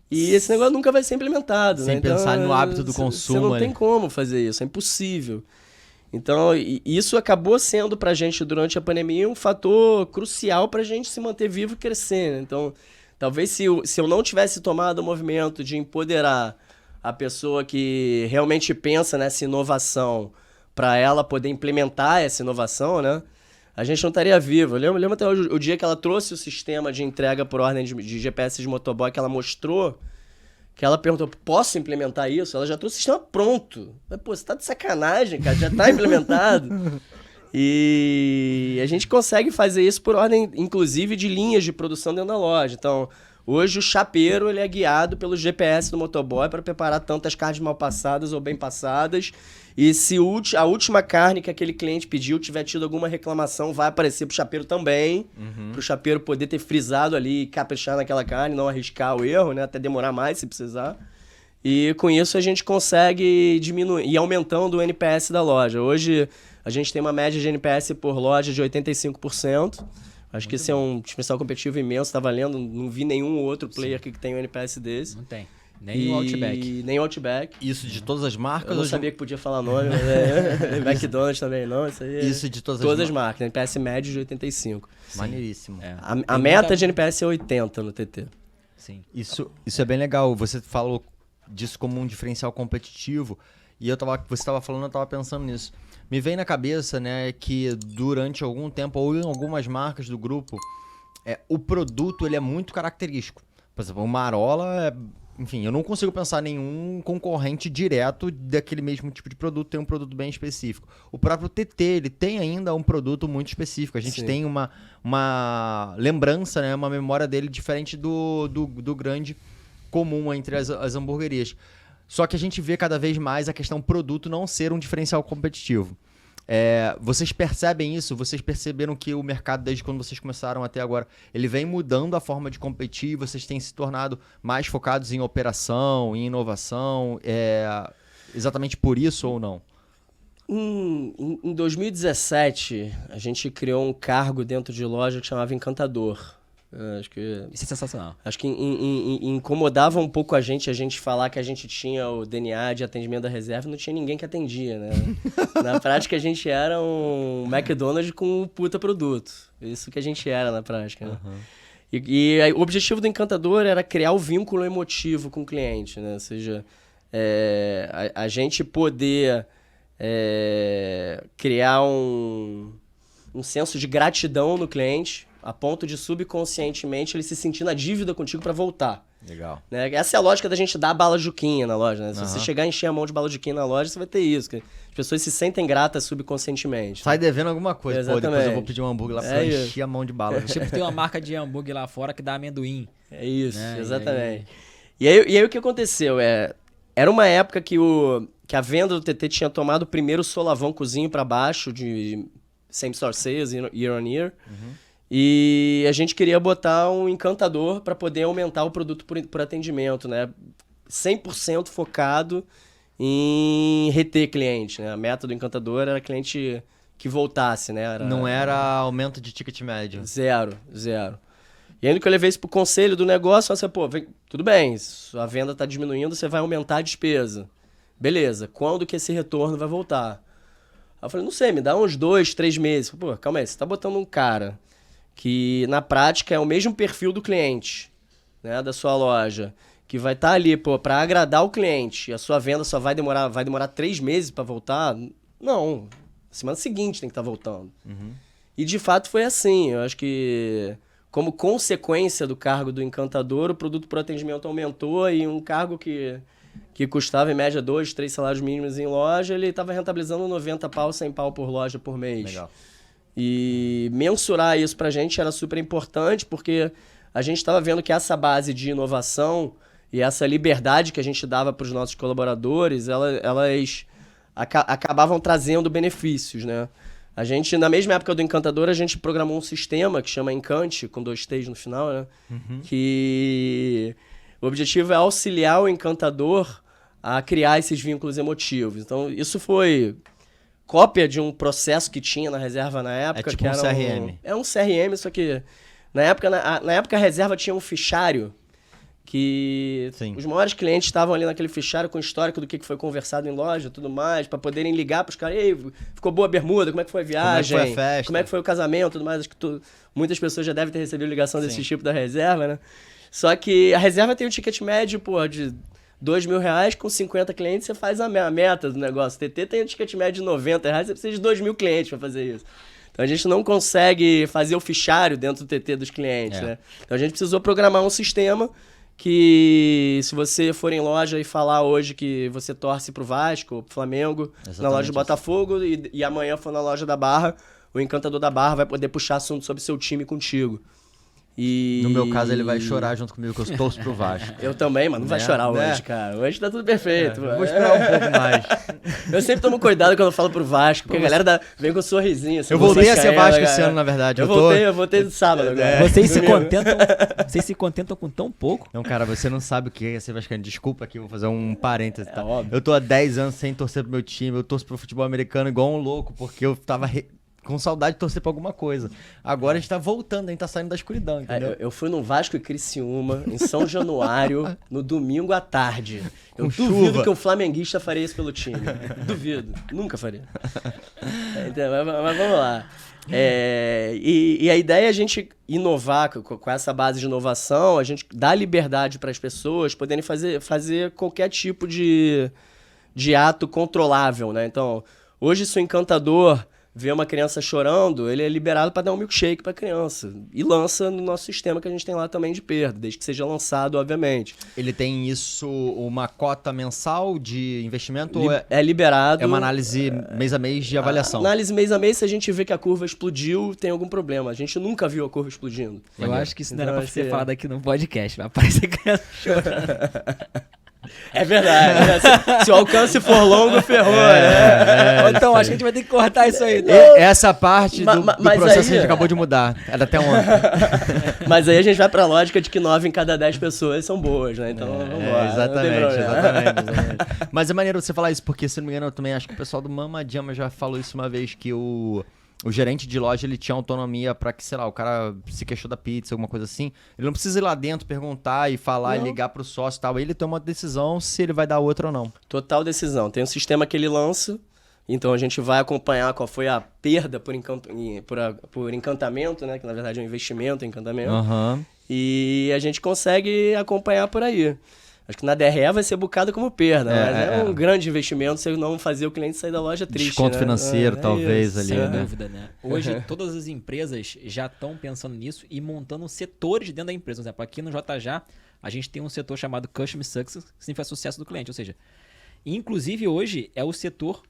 E esse negócio nunca vai ser implementado. Sem né? pensar Então, no hábito do consumo. Você não tem como fazer isso, é impossível. Então, isso acabou sendo pra gente, durante a pandemia, um fator crucial pra gente se manter vivo e crescer. Né? Então, talvez se eu não tivesse tomado o movimento de empoderar a pessoa que realmente pensa nessa inovação para ela poder implementar essa inovação, né? A gente não estaria vivo. Eu lembro até hoje, o dia que ela trouxe o sistema de entrega por ordem de GPS de motoboy, que ela mostrou, que ela perguntou, posso implementar isso? Ela já trouxe o sistema pronto. Mas, pô, você tá de sacanagem, cara, já tá implementado. E a gente consegue fazer isso por ordem, inclusive, de linhas de produção dentro da loja. Então, hoje o chapeiro ele é guiado pelo GPS do motoboy para preparar tantas carnes mal passadas ou bem passadas. E se a última carne que aquele cliente pediu tiver tido alguma reclamação, vai aparecer pro chapeiro também. Pro chapeiro poder ter frisado ali e caprichar naquela carne, não arriscar o erro, né? Até demorar mais se precisar. E com isso a gente consegue diminuir e aumentando o NPS da loja. Hoje a gente tem uma média de NPS por loja de 85%. Acho que esse é um diferencial competitivo imenso, tá valendo. Não vi nenhum outro player que tem um NPS desse. Não tem. Nem o Outback. Nem o Outback. Isso de todas as marcas? Eu não sabia que podia falar nome, mas McDonald's também não. Isso aí Isso de todas as marcas. NPS médio de 85. Maneiríssimo. É. A meta de NPS é 80 no TT. Sim. Isso é bem legal. Você falou disso como um diferencial competitivo. E você estava falando, eu estava pensando nisso. Me vem na cabeça, né, que durante algum tempo, ou em algumas marcas do grupo, o produto ele é muito característico. Por exemplo, o Marola, enfim, eu não consigo pensar nenhum concorrente direto daquele mesmo tipo de produto, tem um produto bem específico. O próprio TT, ele tem ainda um produto muito específico. A gente Sim. tem uma lembrança, né, uma memória dele diferente do grande comum entre as hamburguerias. Só que a gente vê cada vez mais a questão produto não ser um diferencial competitivo. Vocês percebem isso? Vocês perceberam que o mercado, desde quando vocês começaram até agora, ele vem mudando a forma de competir? Vocês têm se tornado mais focados em operação, em inovação? Exatamente por isso ou não? Em 2017, a gente criou um cargo dentro de loja que chamava Encantador. Acho que Isso é sensacional. Acho que incomodava um pouco a gente falar que a gente tinha o DNA de atendimento da reserva e não tinha ninguém que atendia, né? Na prática, a gente era um McDonald's com um puta produto. Isso que a gente era na prática, né? Uhum. E o objetivo do Encantador era criar o vínculo emotivo com o cliente, né? Ou seja, a gente poder criar um senso de gratidão no cliente, a ponto de subconscientemente ele se sentir na dívida contigo para voltar. Legal. Né? Essa é a lógica da gente dar bala juquinha na loja, né? Se Uhum. você chegar e encher a mão de bala juquinha na loja, você vai ter isso. As pessoas se sentem gratas subconscientemente. Sai devendo alguma coisa. Pô, depois eu vou pedir um hambúrguer lá pra isso. encher a mão de bala. Tipo, tem uma marca de hambúrguer lá fora que dá amendoim. É isso, né? exatamente. E aí o que aconteceu? Era uma época que a venda do TT tinha tomado o primeiro solavãozinho para baixo de same store sales, year on year. Uhum. E a gente queria botar um Encantador para poder aumentar o produto por atendimento, né? 100% focado em reter cliente, né? A meta do Encantador era cliente que voltasse, né? Não era aumento de ticket médio. Zero. E ainda que eu levei isso pro conselho do negócio, você, tudo bem, a venda tá diminuindo, você vai aumentar a despesa. Beleza, quando que esse retorno vai voltar? Aí eu falei, não sei, me dá uns 2, 3 meses. Pô, calma aí, você tá botando um cara que na prática é o mesmo perfil do cliente, né, da sua loja, que vai estar ali, para agradar o cliente, e a sua venda só vai demorar 3 meses para voltar? Não, semana seguinte tem que estar voltando. Uhum. E de fato foi assim, eu acho que como consequência do cargo do Encantador, o produto por atendimento aumentou e um cargo que custava em média 2, 3 salários mínimos em loja, ele estava rentabilizando 90 pau, 100 pau por loja por mês. Legal. E mensurar isso pra gente era super importante, porque a gente estava vendo que essa base de inovação e essa liberdade que a gente dava para os nossos colaboradores, elas acabavam trazendo benefícios, né? A gente, na mesma época do Encantador, a gente programou um sistema que chama Encante, com 2 T's no final, né? Uhum. Que o objetivo é auxiliar o Encantador a criar esses vínculos emotivos. Então, isso foi cópia de um processo que tinha na reserva na época. É tipo que um era CRM. É um CRM, só que na época a reserva tinha um fichário que Sim. os maiores clientes estavam ali naquele fichário com o histórico do que foi conversado em loja e tudo mais, para poderem ligar para os caras, ei, ficou boa a bermuda, como é que foi a viagem, como é que foi a festa, como é que foi o casamento, tudo mais. Acho que muitas pessoas já devem ter recebido ligação desse tipo da reserva, né? Só que a reserva tem um ticket médio, de R$2.000, com 50 clientes você faz a meta do negócio. O TT tem um ticket médio de R$90, você precisa de 2.000 clientes para fazer isso. Então a gente não consegue fazer o fichário dentro do TT dos clientes, né? Então a gente precisou programar um sistema que, se você for em loja e falar hoje que você torce pro Vasco, pro Flamengo, na loja do Botafogo, e amanhã for na loja da Barra, o Encantador da Barra vai poder puxar assunto sobre seu time contigo. E... No meu caso, ele vai chorar junto comigo, que eu torço pro Vasco. Eu também, mas não vai chorar hoje, cara. Hoje tá tudo perfeito. Vou esperar um pouco mais. Eu sempre tomo cuidado quando eu falo pro Vasco, porque a galera vem com um sorrisinho. Assim, eu voltei a ser Vasco esse ano, na verdade. Eu voltei no sábado agora. Vocês se contentam com tão pouco? Não, cara, você não sabe o que é ser vascaíno. Desculpa aqui, vou fazer um parêntese, tá? Óbvio. Eu tô há 10 anos sem torcer pro meu time, eu torço pro futebol americano igual um louco, porque eu tava com saudade de torcer pra alguma coisa. Agora a gente tá voltando, a gente tá saindo da escuridão, entendeu? Eu fui no Vasco e Criciúma, em São Januário, no domingo à tarde. Eu Com duvido chuva. que um flamenguista faria isso pelo time. Duvido. Nunca faria. Então, mas vamos lá. E a ideia é a gente inovar com essa base de inovação, a gente dar liberdade para as pessoas poderem fazer qualquer tipo de ato controlável, né? Então, hoje, se o Encantador vê uma criança chorando, ele é liberado para dar um milkshake para a criança. E lança no nosso sistema que a gente tem lá também de perda, desde que seja lançado, obviamente. Ele tem isso, uma cota mensal de investimento ou É liberado. é uma análise mês a mês de avaliação? Análise mês a mês, se a gente vê que a curva explodiu, tem algum problema. A gente nunca viu a curva explodindo. Eu acho que isso não Então, era pra acho ser que- falado aqui no podcast. Vai aparecer criança chorando. É verdade. Né? Se o alcance for longo, ferrou, né? Então, acho que a gente vai ter que cortar isso aí. Essa parte do mas processo aí- a gente acabou de mudar. Era até ontem. Mas aí a gente vai pra lógica de que 9 em cada 10 pessoas são boas, né? Então, vamos embora. Exatamente. Mas é maneiro você falar isso, porque, se não me engano, eu também acho que o pessoal do Mama Jama já falou isso uma vez, que o gerente de loja, ele tinha autonomia pra que, sei lá, o cara se queixou da pizza, alguma coisa assim. Ele não precisa ir lá dentro, perguntar e falar, e ligar pro sócio e tal. Ele toma uma decisão se ele vai dar outra ou não. Total decisão. Tem um sistema que ele lança, então a gente vai acompanhar qual foi a perda por encantamento, né? Que na verdade é um investimento em encantamento. Aham. E a gente consegue acompanhar por aí. Acho que na DRE vai ser bucado como perda, mas é um grande investimento você não fazer o cliente sair da loja triste. Desconto né? financeiro, talvez, isso, ali, Sem né? dúvida, né? Hoje, todas as empresas já estão pensando nisso e montando setores dentro da empresa. Por exemplo, aqui no JJ, a gente tem um setor chamado Customer Success, que significa sucesso do cliente. Ou seja, inclusive hoje é o setor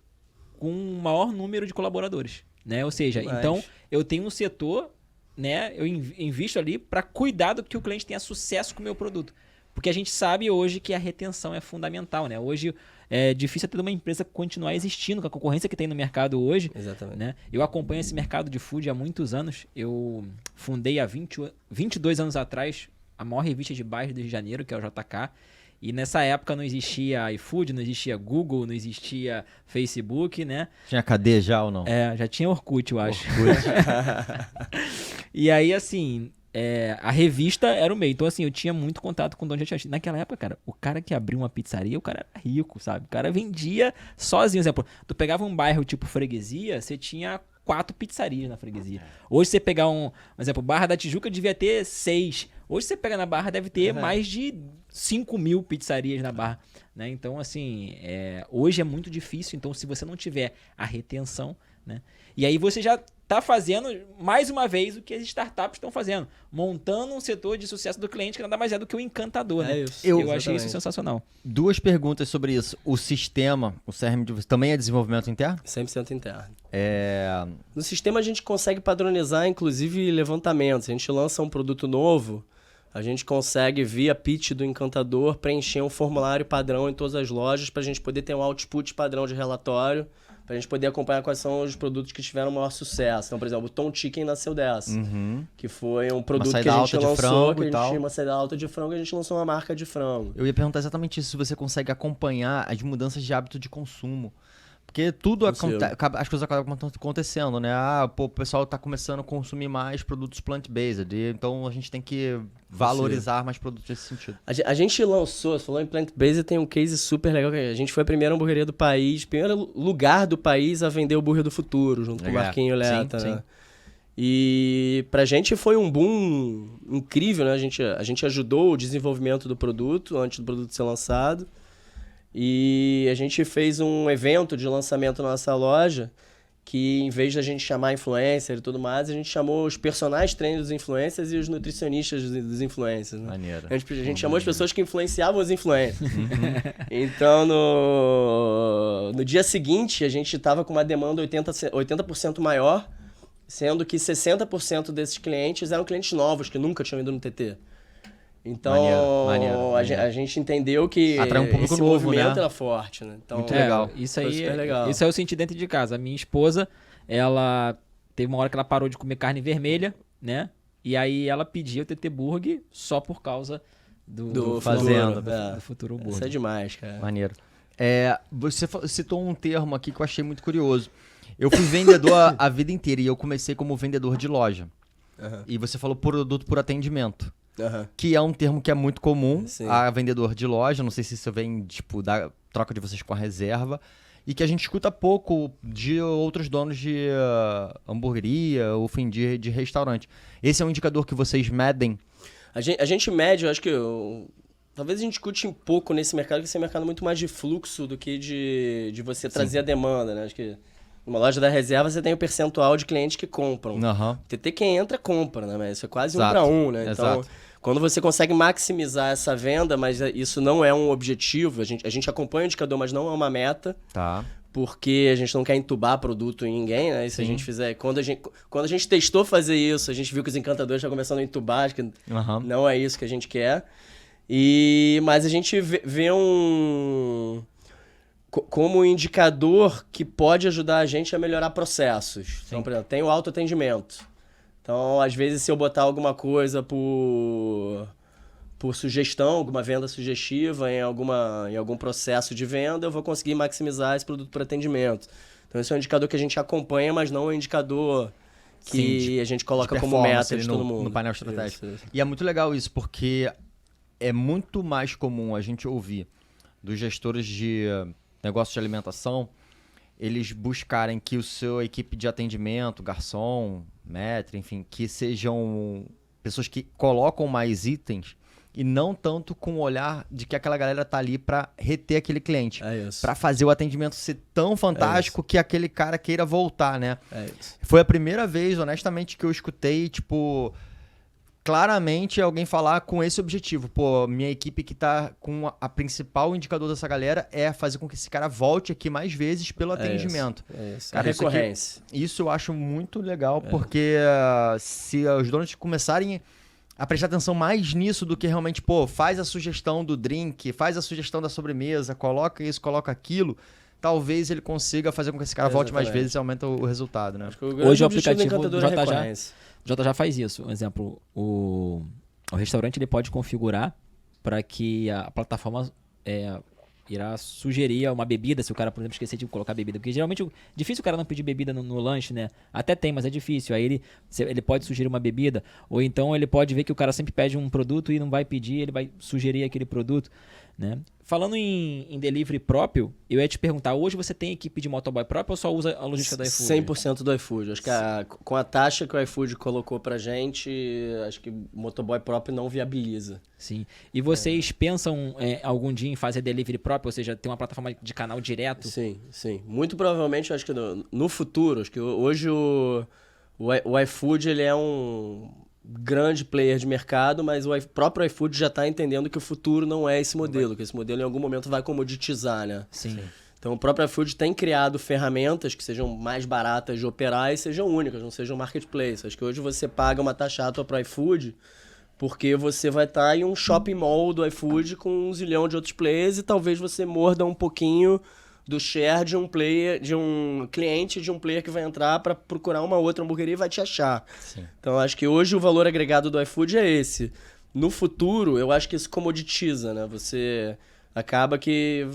com o maior número de colaboradores, né? Ou seja, Mas- então eu tenho um setor, né? Eu invisto ali para cuidar do que o cliente tenha sucesso com o meu produto. Porque a gente sabe hoje que a retenção é fundamental, né? Hoje é difícil ter uma empresa continuar existindo com a concorrência que tem no mercado hoje. Exatamente. Né? Eu acompanho esse mercado de food há muitos anos. Eu fundei há 22 anos atrás a maior revista de bairro do Rio de Janeiro, que é o JK. E nessa época não existia iFood, não existia Google, não existia Facebook, né? Tinha KD já ou não? Já tinha Orkut, eu acho. E aí, assim, a revista era o meio. Então, assim, eu tinha muito contato com o dono de restaurante. Naquela época, cara, o cara que abriu uma pizzaria, o cara era rico, sabe? O cara vendia sozinho. Por exemplo, tu pegava um bairro tipo Freguesia, você tinha 4 pizzarias na freguesia. Hoje você pegar por exemplo, Barra da Tijuca devia ter 6. Hoje você pega na Barra, deve ter mais de 5.000 pizzarias na Barra, né? Então, assim, hoje é muito difícil. Então, se você não tiver a retenção, né? E aí você já tá fazendo, mais uma vez, o que as startups estão fazendo. Montando um setor de sucesso do cliente que nada mais é do que o encantador, né? Isso. Eu achei isso sensacional. 2 perguntas sobre isso. O sistema, o CRM de vocês, também é desenvolvimento interno? 100% interno. No sistema a gente consegue padronizar, inclusive, levantamentos. A gente lança um produto novo, a gente consegue, via pitch do encantador, preencher um formulário padrão em todas as lojas para a gente poder ter um output padrão de relatório, para a gente poder acompanhar quais são os produtos que tiveram maior sucesso. Então, por exemplo, o Tom Chicken nasceu dessa, que foi um produto que a gente lançou, que a gente tinha uma saída alta de frango, e a gente lançou uma marca de frango. Eu ia perguntar exatamente isso, se você consegue acompanhar as mudanças de hábito de consumo. Porque tudo as coisas acabam acontecendo, né? O pessoal tá começando a consumir mais produtos plant-based, então a gente tem que valorizar mais produtos nesse sentido. A gente lançou, você falou em plant-based, tem um case super legal. A gente foi a primeira hamburgueria do país, primeiro lugar do país a vender o Burger do Futuro, junto com o Marquinho Leta. Sim, né? sim. E pra gente foi um boom incrível, né? A gente ajudou o desenvolvimento do produto, antes do produto ser lançado. E a gente fez um evento de lançamento na nossa loja que, em vez de a gente chamar influencer e tudo mais, a gente chamou os personagens trainers dos influencers e os nutricionistas dos influencers. Né? Maneiro. A gente chamou as pessoas que influenciavam os influencers. Então, no dia seguinte, a gente estava com uma demanda 80% maior, sendo que 60% desses clientes eram clientes novos, que nunca tinham ido no TT. Então, maneiro. A gente entendeu que atrai um público esse novo, movimento né? era forte, né? Então, muito legal. Isso foi aí, super legal. Isso aí eu senti dentro de casa. A minha esposa, ela teve uma hora que ela parou de comer carne vermelha, né? E aí ela pediu o TT Burger só por causa do Fazenda, do Futuro Burger. Isso é demais, cara. Maneiro. Você citou um termo aqui que eu achei muito curioso. Eu fui vendedor a vida inteira e eu comecei como vendedor de loja. E você falou produto por atendimento. Que é um termo que é muito comum a vendedor de loja. Não sei se isso vem, tipo, da troca de vocês com a reserva. E que a gente escuta pouco de outros donos de hamburgueria ou fim de restaurante. Esse é um indicador que vocês medem? A gente mede, eu acho que... Talvez a gente discute um pouco nesse mercado, que esse é um mercado muito mais de fluxo do que de você trazer a demanda, né? Acho que numa loja da reserva você tem o percentual de clientes que compram. TT quem entra, compra, né? Mas isso é quase 1 para 1, né? Então, quando você consegue maximizar essa venda, mas isso não é um objetivo, a gente acompanha o indicador, mas não é uma meta. Porque a gente não quer entubar produto em ninguém, né? E se a gente fizer... Quando a gente testou fazer isso, a gente viu que os encantadores estão começando a entubar, acho que não é isso que a gente quer. Mas a gente vê como um indicador que pode ajudar a gente a melhorar processos. Então, por exemplo, tem o autoatendimento. Então, às vezes, se eu botar alguma coisa por sugestão, alguma venda sugestiva em algum processo de venda, eu vou conseguir maximizar esse produto por atendimento. Então, esse é um indicador que a gente acompanha, mas não é um indicador que a gente coloca como meta de todo mundo. No painel estratégico. E é muito legal isso, porque é muito mais comum a gente ouvir dos gestores de negócio de alimentação, eles buscarem que o seu equipe de atendimento, garçom, maître, enfim, que sejam pessoas que colocam mais itens e não tanto com o olhar de que aquela galera tá ali para reter aquele cliente. Para fazer o atendimento ser tão fantástico que aquele cara queira voltar, né? Foi a primeira vez, honestamente, que eu escutei, tipo... claramente alguém falar com esse objetivo. Pô, minha equipe que tá com a principal indicador dessa galera é fazer com que esse cara volte aqui mais vezes pelo atendimento. Cara, a recorrência. Isso eu acho muito legal, porque se os donos começarem a prestar atenção mais nisso do que realmente, pô, faz a sugestão do drink, faz a sugestão da sobremesa, coloca isso, coloca aquilo, talvez ele consiga fazer com que esse cara volte mais vezes e aumenta o resultado, né? Hoje o aplicativo do JJ faz isso. Por exemplo, o restaurante ele pode configurar para que a plataforma irá sugerir uma bebida, se o cara, por exemplo, esquecer de colocar bebida. Porque geralmente é difícil o cara não pedir bebida no lanche, né? Até tem, mas é difícil. Aí ele pode sugerir uma bebida, ou então ele pode ver que o cara sempre pede um produto e não vai pedir, ele vai sugerir aquele produto, né? Falando em delivery próprio, eu ia te perguntar, hoje você tem equipe de motoboy próprio ou só usa a logística do iFood? 100% do iFood. Acho que com a taxa que o iFood colocou pra gente, acho que o motoboy próprio não viabiliza. Sim. E vocês pensam algum dia em fazer delivery próprio, ou seja, ter uma plataforma de canal direto? Sim, sim. Muito provavelmente, acho que no futuro, acho que hoje o iFood ele é um grande player de mercado, mas o próprio iFood já está entendendo que o futuro não é esse modelo, que esse modelo em algum momento vai comoditizar, né? Sim. Então o próprio iFood tem criado ferramentas que sejam mais baratas de operar e sejam únicas, não sejam marketplace. Acho que hoje você paga uma taxa alta para o iFood porque você vai estar em um shopping mall do iFood com 1 zilhão de outros players e talvez você morda um pouquinho do share de um player, de um cliente, de um player que vai entrar para procurar uma outra hamburgueria e vai te achar. Sim. Então acho que hoje o valor agregado do iFood é esse. No futuro, eu acho que isso comoditiza, né? Você acaba que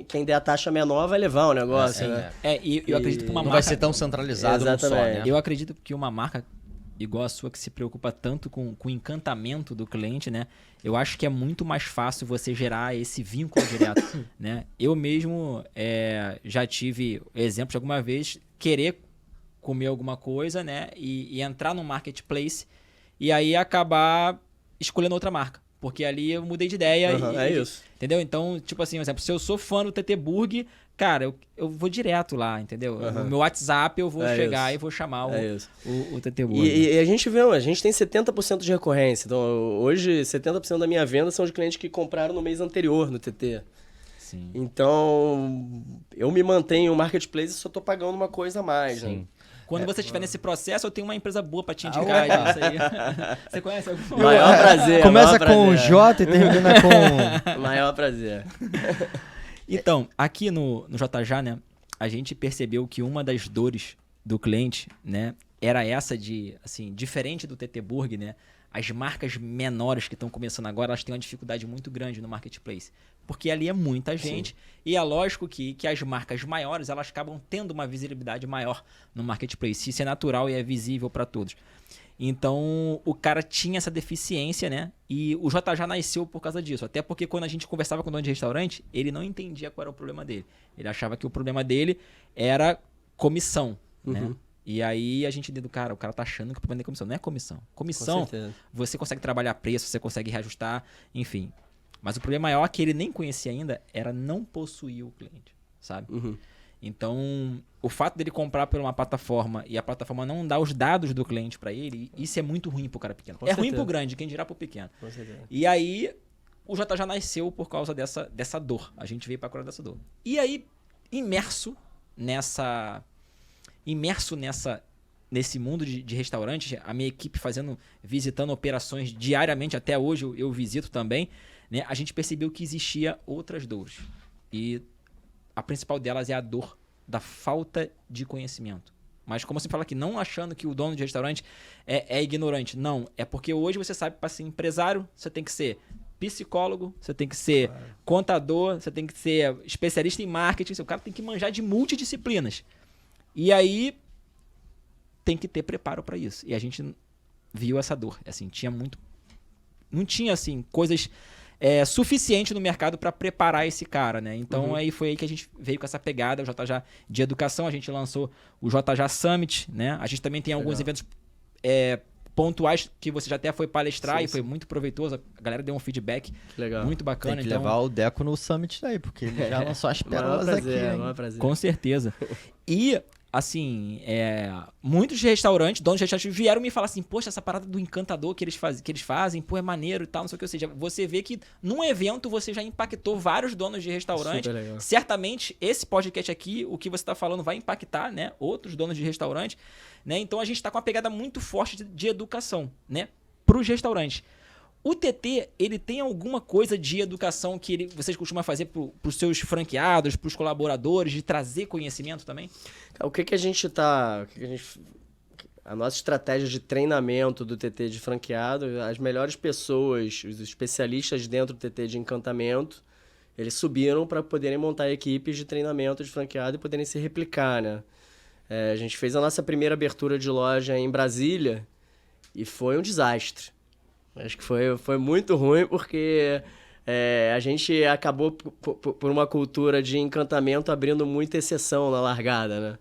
quem der a taxa menor vai levar o negócio, né? E eu acredito que uma Não marca... vai ser tão centralizado num só, né? Eu acredito que uma marca igual a sua, que se preocupa tanto com o encantamento do cliente, né? Eu acho que é muito mais fácil você gerar esse vínculo direto, né? Eu mesmo já tive exemplo de alguma vez querer comer alguma coisa, né? E entrar no marketplace e aí acabar escolhendo outra marca. Porque ali eu mudei de ideia. Isso. Entendeu? Então, tipo assim, por exemplo, se eu sou fã do TT Burg, cara, eu vou direto lá, entendeu? No meu WhatsApp eu vou chegar e vou chamar o TT Burg. E a gente tem 70% de recorrência. Então, hoje, 70% da minha venda são de clientes que compraram no mês anterior no TT. Sim. Então, eu me mantenho no marketplace e só tô pagando uma coisa a mais, Sim. né? Quando você estiver nesse processo, eu tenho uma empresa boa pra te indicar disso aí. Você conhece alguma? Maior prazer. Começa maior com prazer. J e termina com... Maior prazer. Então, aqui no JJ, né, a gente percebeu que uma das dores do cliente, né, era essa de, assim, diferente do TT Burg, né, as marcas menores que estão começando agora, elas têm uma dificuldade muito grande no marketplace. Porque ali é muita gente. Sim. E é lógico que as marcas maiores, elas acabam tendo uma visibilidade maior no marketplace. Isso é natural e é visível para todos. Então, o cara tinha essa deficiência, né? E o JJ nasceu por causa disso. Até porque quando a gente conversava com o dono de restaurante, ele não entendia qual era o problema dele. Ele achava que o problema dele era comissão, né? E aí a gente deu do cara, o cara tá achando que o problema dele é comissão. Não é comissão. Comissão, você consegue trabalhar preço, você consegue reajustar, enfim. Mas o problema maior que ele nem conhecia ainda era não possuir o cliente, sabe? Então, o fato dele comprar por uma plataforma e a plataforma não dar os dados do cliente para ele, isso é muito ruim pro cara pequeno. Ruim pro grande, quem dirá pro pequeno. E aí, o JJ nasceu por causa dessa dor. A gente veio pra curar dessa dor. E aí, imerso nesse mundo de restaurante, a minha equipe visitando operações diariamente, até hoje eu visito também, né, a gente percebeu que existia outras dores. E a principal delas é a dor da falta de conhecimento. Mas como você fala aqui, não achando que o dono de restaurante é ignorante. Não, é porque hoje você sabe que para ser empresário, você tem que ser psicólogo, você tem que ser contador, você tem que ser especialista em marketing, o cara tem que manjar de multidisciplinas. E aí tem que ter preparo para isso. E a gente viu essa dor. Assim, não tinha assim, coisas suficiente no mercado para preparar esse cara, né? Então aí foi aí que a gente veio com essa pegada, o JJ de educação, a gente lançou o JJ Summit, né? A gente também tem alguns eventos pontuais que você já até foi palestrar e foi muito proveitoso. A galera deu um feedback muito bacana. Tem que levar o Deco no Summit daí, porque ele já lançou as pérolas aqui. Com certeza. E assim, muitos restaurantes, donos de restaurantes vieram me falar assim, poxa, essa parada do encantador que eles fazem, pô, é maneiro e tal, não sei o que. Ou seja, você vê que num evento você já impactou vários donos de restaurante. Certamente, esse podcast aqui, o que você está falando vai impactar, né, outros donos de restaurante, né? Então a gente está com uma pegada muito forte de educação, né, para os restaurantes. O TT, ele tem alguma coisa de educação que vocês costumam fazer para os seus franqueados, para os colaboradores, de trazer conhecimento também? O que a gente tá... a nossa estratégia de treinamento do TT de franqueado, as melhores pessoas, os especialistas dentro do TT de encantamento, eles subiram para poderem montar equipes de treinamento de franqueado e poderem se replicar, né? A gente fez a nossa primeira abertura de loja em Brasília e foi um desastre. Acho que foi muito ruim porque a gente acabou, por uma cultura de encantamento, abrindo muita exceção na largada, né?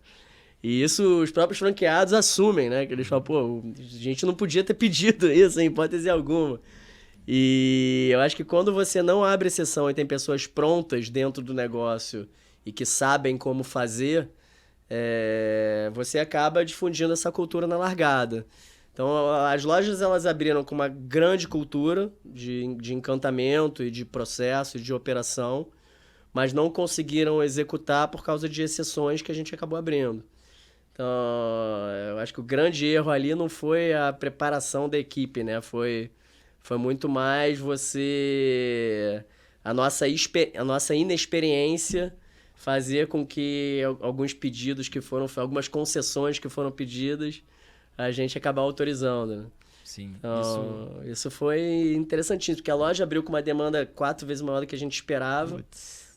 E isso os próprios franqueados assumem, né? Que eles falam, pô, a gente não podia ter pedido isso, em hipótese alguma. E eu acho que quando você não abre exceção e tem pessoas prontas dentro do negócio e que sabem como fazer, você acaba difundindo essa cultura na largada. Então, as lojas elas abriram com uma grande cultura de encantamento e de processo e de operação, mas não conseguiram executar por causa de exceções que a gente acabou abrindo. Então, eu acho que o grande erro ali não foi a preparação da equipe, né? Foi muito mais a nossa inexperiência fazer com que alguns pedidos algumas concessões que foram pedidas, a gente acabar autorizando, né? Sim. Então, isso foi interessantíssimo, porque a loja abriu com uma demanda 4 vezes maior do que a gente esperava,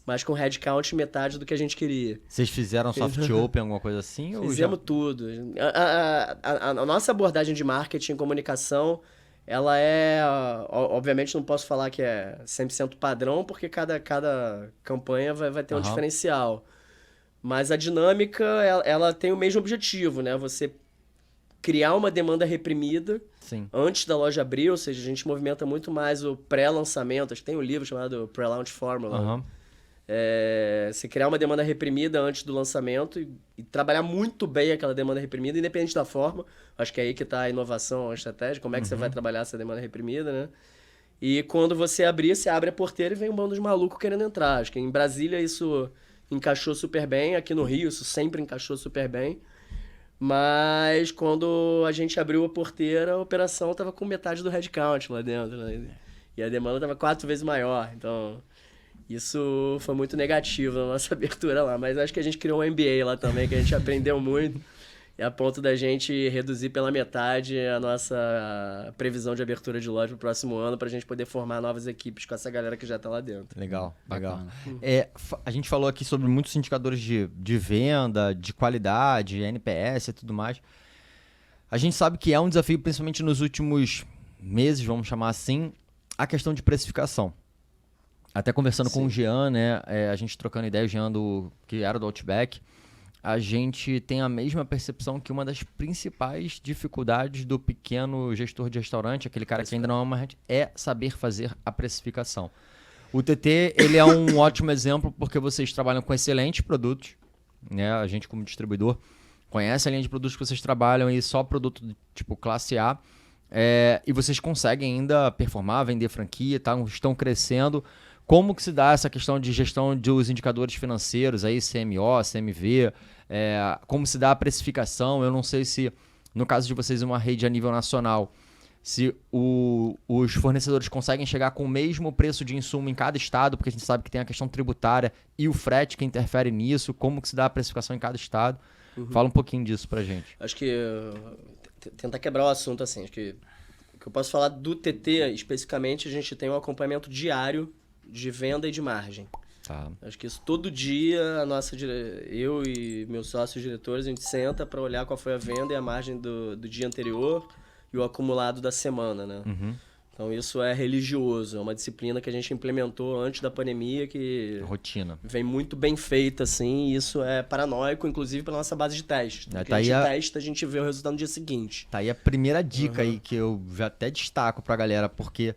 mas com headcount metade do que a gente queria. Vocês fizeram soft open, alguma coisa assim? Fizemos tudo. A nossa abordagem de marketing e comunicação, ela obviamente não posso falar que é 100% padrão, porque cada campanha vai ter um diferencial. Mas a dinâmica, ela tem o mesmo objetivo, né? Você criar uma demanda reprimida antes da loja abrir, ou seja, a gente movimenta muito mais o pré-lançamento. Acho que tem um livro chamado Pre-Launch Formula. Você criar uma demanda reprimida antes do lançamento e trabalhar muito bem aquela demanda reprimida, independente da forma. Acho que é aí que está a inovação, a estratégia, como é que você vai trabalhar essa demanda reprimida, né? E quando você abrir, você abre a porteira e vem um bando de maluco querendo entrar. Acho que em Brasília isso encaixou super bem, aqui no Rio isso sempre encaixou super bem. Mas quando a gente abriu a porteira, a operação estava com metade do headcount lá dentro, né? E a demanda estava 4 vezes maior. Então, isso foi muito negativo na nossa abertura lá. Mas acho que a gente criou um MBA lá também, que a gente aprendeu muito. E a ponto da gente reduzir pela metade a nossa previsão de abertura de loja para o próximo ano, para a gente poder formar novas equipes com essa galera que já está lá dentro. Legal. A gente falou aqui sobre muitos indicadores de venda, de qualidade, NPS e tudo mais. A gente sabe que é um desafio, principalmente nos últimos meses, vamos chamar assim, a questão de precificação. Até conversando com o Jean, né? A gente trocando ideia, o Jean que era do Outback, a gente tem a mesma percepção que uma das principais dificuldades do pequeno gestor de restaurante, aquele cara que ainda não é uma rede, é saber fazer a precificação. O TT, ele é um ótimo exemplo porque vocês trabalham com excelentes produtos, né? A gente como distribuidor conhece a linha de produtos que vocês trabalham e só produto tipo classe A, e vocês conseguem ainda performar, vender franquia, estão crescendo. Como que se dá essa questão de gestão dos indicadores financeiros, aí CMO, CMV, como se dá a precificação? Eu não sei se, no caso de vocês, uma rede a nível nacional, se os fornecedores conseguem chegar com o mesmo preço de insumo em cada estado, porque a gente sabe que tem a questão tributária e o frete que interfere nisso, como que se dá a precificação em cada estado. Fala um pouquinho disso pra gente. Acho que tentar quebrar o assunto assim, acho que o que eu posso falar do TT especificamente, a gente tem um acompanhamento diário de venda e de margem. Acho que isso todo dia, eu e meus sócios diretores, a gente senta para olhar qual foi a venda e a margem do dia anterior e o acumulado da semana, né? Então isso é religioso, é uma disciplina que a gente implementou antes da pandemia, que rotina vem muito bem feita, assim, e isso é paranoico, inclusive pela nossa base de teste. Porque a gente testa, a gente vê o resultado no dia seguinte. Tá aí a primeira dica aí que eu já até destaco pra galera, porque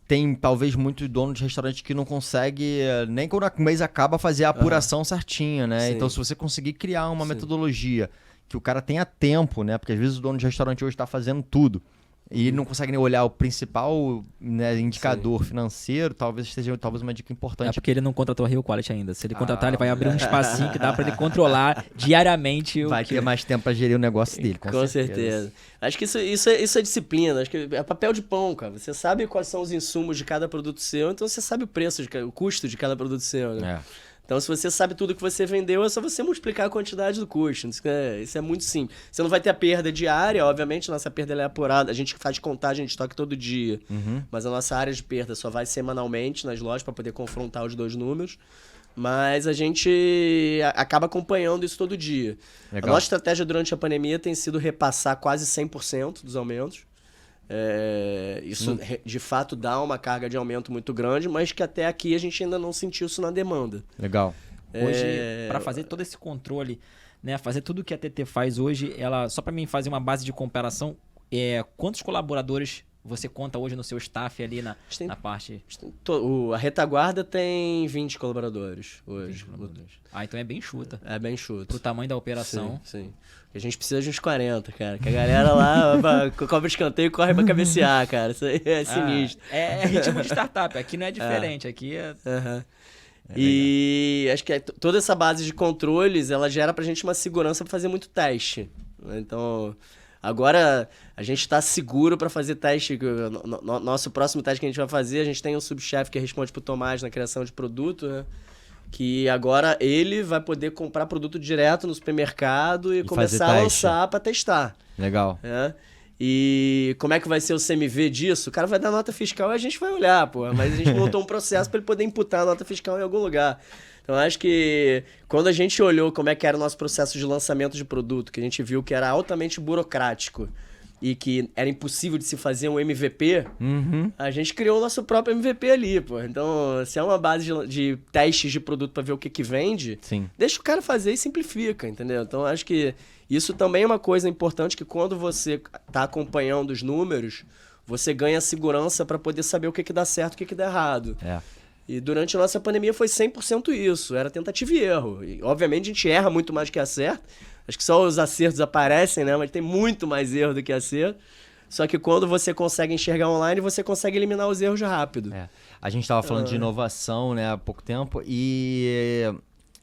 tem talvez muito dono de restaurante que não consegue, nem quando o mês acaba, fazer a apuração certinha, né? Sim. Então, se você conseguir criar uma metodologia que o cara tenha tempo, né? Porque às vezes o dono de restaurante hoje está fazendo tudo e não consegue nem olhar o principal, né, indicador financeiro, talvez seja uma dica importante. Porque ele não contratou a Rio Quality ainda. Se ele contratar, ele vai abrir um espacinho que dá para ele controlar diariamente. Vai ter mais tempo para gerir o negócio dele, com certeza. Acho que isso é disciplina, acho que é papel de pão, cara. Você sabe quais são os insumos de cada produto seu, então você sabe o custo de cada produto seu, né? Então, se você sabe tudo que você vendeu, é só você multiplicar a quantidade do custo. Isso é muito simples. Você não vai ter a perda diária, obviamente, nossa perda ela é apurada. A gente faz contagem de estoque todo dia. Mas a nossa área de perda só vai semanalmente nas lojas para poder confrontar os dois números. Mas a gente acaba acompanhando isso todo dia. Legal. A nossa estratégia durante a pandemia tem sido repassar quase 100% dos aumentos. Isso de fato dá uma carga de aumento muito grande, mas que até aqui a gente ainda não sentiu isso na demanda. Legal. Hoje, para fazer todo esse controle, né, fazer tudo que a TT faz hoje, ela só para mim fazer uma base de comparação, quantos colaboradores você conta hoje no seu staff ali na parte? A retaguarda tem 20 colaboradores hoje. 20 colaboradores. Então é bem enxuta. É bem enxuto. Pro tamanho da operação. Sim. A gente precisa de uns 40, cara. Que a galera lá cobra escanteio e corre pra cabecear, cara. Isso aí é sinistro. É ritmo de startup. Aqui não é diferente. Aqui é... E acho que toda essa base de controles, ela gera pra gente uma segurança pra fazer muito teste. Então... Agora a gente está seguro para fazer teste. Nosso próximo teste que a gente vai fazer, a gente tem um subchefe que responde pro Tomás na criação de produto, né? Que agora ele vai poder comprar produto direto no supermercado e começar a lançar para testar. Legal. E como é que vai ser o CMV disso? O cara vai dar nota fiscal e a gente vai olhar, pô. Mas a gente montou um processo para ele poder imputar a nota fiscal em algum lugar. Então, acho que quando a gente olhou como é que era o nosso processo de lançamento de produto, que a gente viu que era altamente burocrático e que era impossível de se fazer um MVP, a gente criou o nosso próprio MVP ali, pô. Então, se é uma base de testes de produto para ver o que vende, deixa o cara fazer e simplifica, entendeu? Então, acho que isso também é uma coisa importante, que quando você está acompanhando os números, você ganha segurança para poder saber o que dá certo e o que dá errado. E durante a nossa pandemia foi 100% isso, era tentativa e erro. E, obviamente, a gente erra muito mais que acerta. Acho que só os acertos aparecem, né? Mas tem muito mais erro do que acerto. Só que quando você consegue enxergar online, você consegue eliminar os erros rápido. A gente estava falando de inovação, né, há pouco tempo, e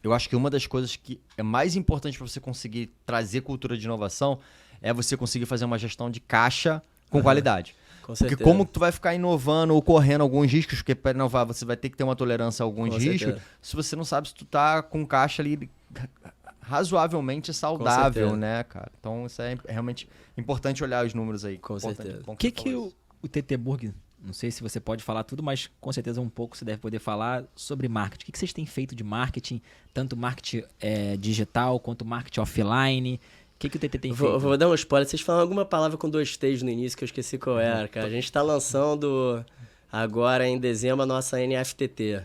eu acho que uma das coisas que é mais importante para você conseguir trazer cultura de inovação é você conseguir fazer uma gestão de caixa com qualidade. Porque como tu vai ficar inovando ou correndo alguns riscos, porque para inovar você vai ter que ter uma tolerância a alguns riscos, se você não sabe se tu tá com caixa ali razoavelmente saudável, né, cara? Então isso é realmente importante olhar os números aí. Com certeza. O que o TT Burger, não sei se você pode falar tudo, mas com certeza um pouco você deve poder falar sobre marketing. O que vocês têm feito de marketing, tanto marketing digital quanto marketing offline? O que o TT tem feito? Vou dar um spoiler. Vocês falaram alguma palavra com 2 T's no início que eu esqueci qual era, cara. A gente tá lançando agora em dezembro a nossa NFTT.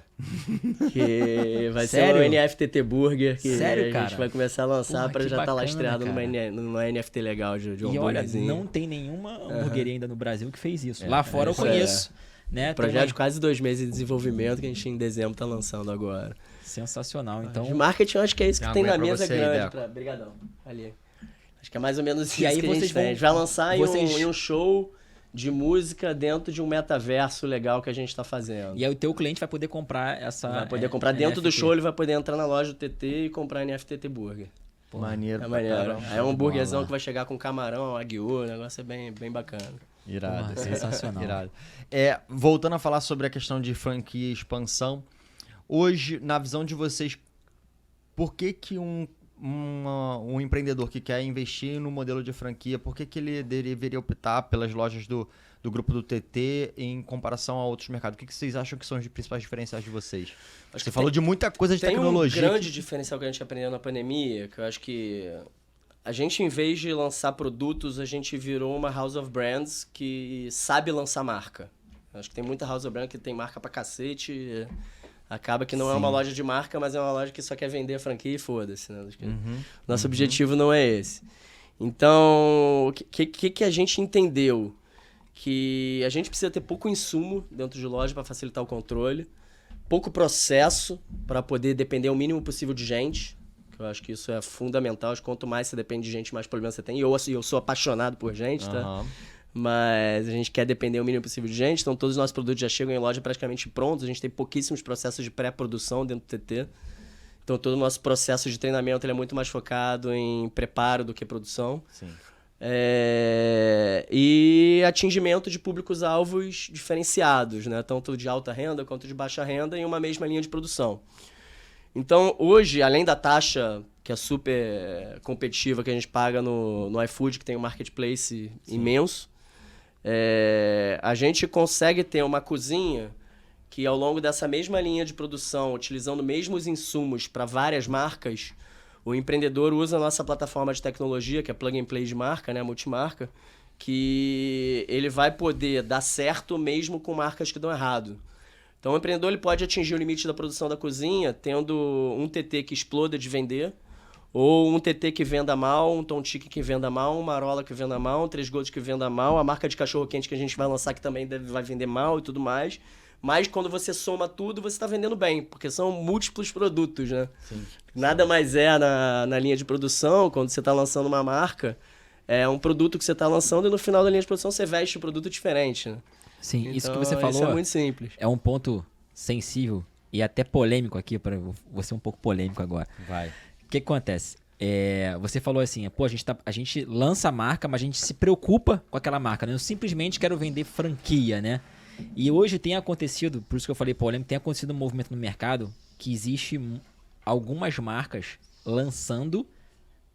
Que vai ser o NFTT Burger. Que Sério, a gente vai começar a lançar para já estar lastreado numa NFT legal de um hambúrguerzinho. E olha, não tem nenhuma hamburgueria ainda no Brasil que fez isso. Lá fora eu conheço. Né? Projeto de quase 2 meses de desenvolvimento que a gente em dezembro tá lançando agora. Sensacional. Então, de marketing eu acho que é isso que tem na mesa grande. Aí, Obrigadão. Ali. Acho que é mais ou menos isso que a gente tem. A gente vai lançar em um show de música dentro de um metaverso legal que a gente está fazendo. E aí o teu cliente vai poder comprar essa... Vai poder comprar dentro do show, ele vai poder entrar na loja do TT e comprar NFTT Burger. Pô, maneiro. É maneiro. Aí é um hambúrguerzão que vai chegar com camarão, aguiô, o negócio é bem bacana. Irado. Sensacional. Irado. Voltando a falar sobre a questão de franquia e expansão, hoje, na visão de vocês, por que um empreendedor que quer investir no modelo de franquia, por que ele deveria optar pelas lojas do grupo do TT em comparação a outros mercados? O que vocês acham que são os principais diferenciais de vocês? Você falou de muita coisa de tecnologia. Tem um grande diferencial que a gente aprendeu na pandemia, que eu acho que a gente, em vez de lançar produtos, a gente virou uma house of brands que sabe lançar marca. Eu acho que tem muita house of brands que tem marca pra cacete. Acaba que não é uma loja de marca, mas é uma loja que só quer vender a franquia e foda-se, né? Nosso objetivo não é esse. Então, o que a gente entendeu? Que a gente precisa ter pouco insumo dentro de loja para facilitar o controle, pouco processo para poder depender o mínimo possível de gente, que eu acho que isso é fundamental. Quanto mais você depende de gente, mais problema você tem. E eu sou apaixonado por gente, tá? Mas a gente quer depender o mínimo possível de gente, então todos os nossos produtos já chegam em loja praticamente prontos, a gente tem pouquíssimos processos de pré-produção dentro do TT, então todo o nosso processo de treinamento ele é muito mais focado em preparo do que produção. Sim. E atingimento de públicos-alvos diferenciados, né? Tanto de alta renda quanto de baixa renda em uma mesma linha de produção. Então, hoje, além da taxa, que é super competitiva, que a gente paga no iFood, que tem um marketplace imenso, a gente consegue ter uma cozinha que, ao longo dessa mesma linha de produção, utilizando mesmos insumos para várias marcas, o empreendedor usa a nossa plataforma de tecnologia, que é Plug and Play de marca, né, multimarca, que ele vai poder dar certo mesmo com marcas que dão errado. Então, o empreendedor ele pode atingir o limite da produção da cozinha tendo um TT que exploda de vender, ou um TT que venda mal, um Tontique que venda mal, um Marola que venda mal, um Três Gotos que venda mal, a marca de cachorro-quente que a gente vai lançar que também vai vender mal e tudo mais. Mas quando você soma tudo, você está vendendo bem, porque são múltiplos produtos, né? Sim. Nada mais é na linha de produção, quando você está lançando uma marca, é um produto que você está lançando e no final da linha de produção você veste um produto diferente, né? Sim, Então, isso que você falou isso é muito simples. é um ponto sensível e até polêmico aqui, vou ser um pouco polêmico agora. Vai. O que acontece? Você falou assim, pô, a gente lança a marca, mas a gente se preocupa com aquela marca, né? Eu simplesmente quero vender franquia, né? E hoje tem acontecido, por isso que eu falei polêmico, tem acontecido um movimento no mercado que existe algumas marcas lançando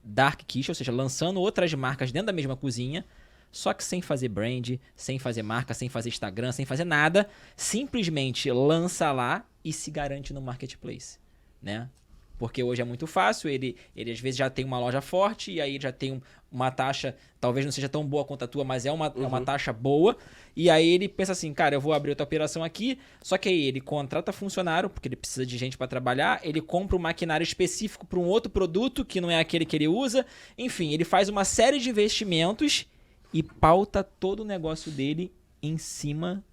dark kitchen, ou seja, lançando outras marcas dentro da mesma cozinha, só que sem fazer brand, sem fazer marca, sem fazer Instagram, sem fazer nada, simplesmente lança lá e se garante no marketplace, né? Porque hoje é muito fácil, ele às vezes já tem uma loja forte e aí já tem uma taxa, talvez não seja tão boa quanto a tua, mas é uma taxa boa. E aí ele pensa assim, cara, eu vou abrir outra operação aqui, só que aí ele contrata funcionário, porque ele precisa de gente para trabalhar, ele compra um maquinário específico para um outro produto que não é aquele que ele usa. Enfim, ele faz uma série de investimentos e pauta todo o negócio dele em cima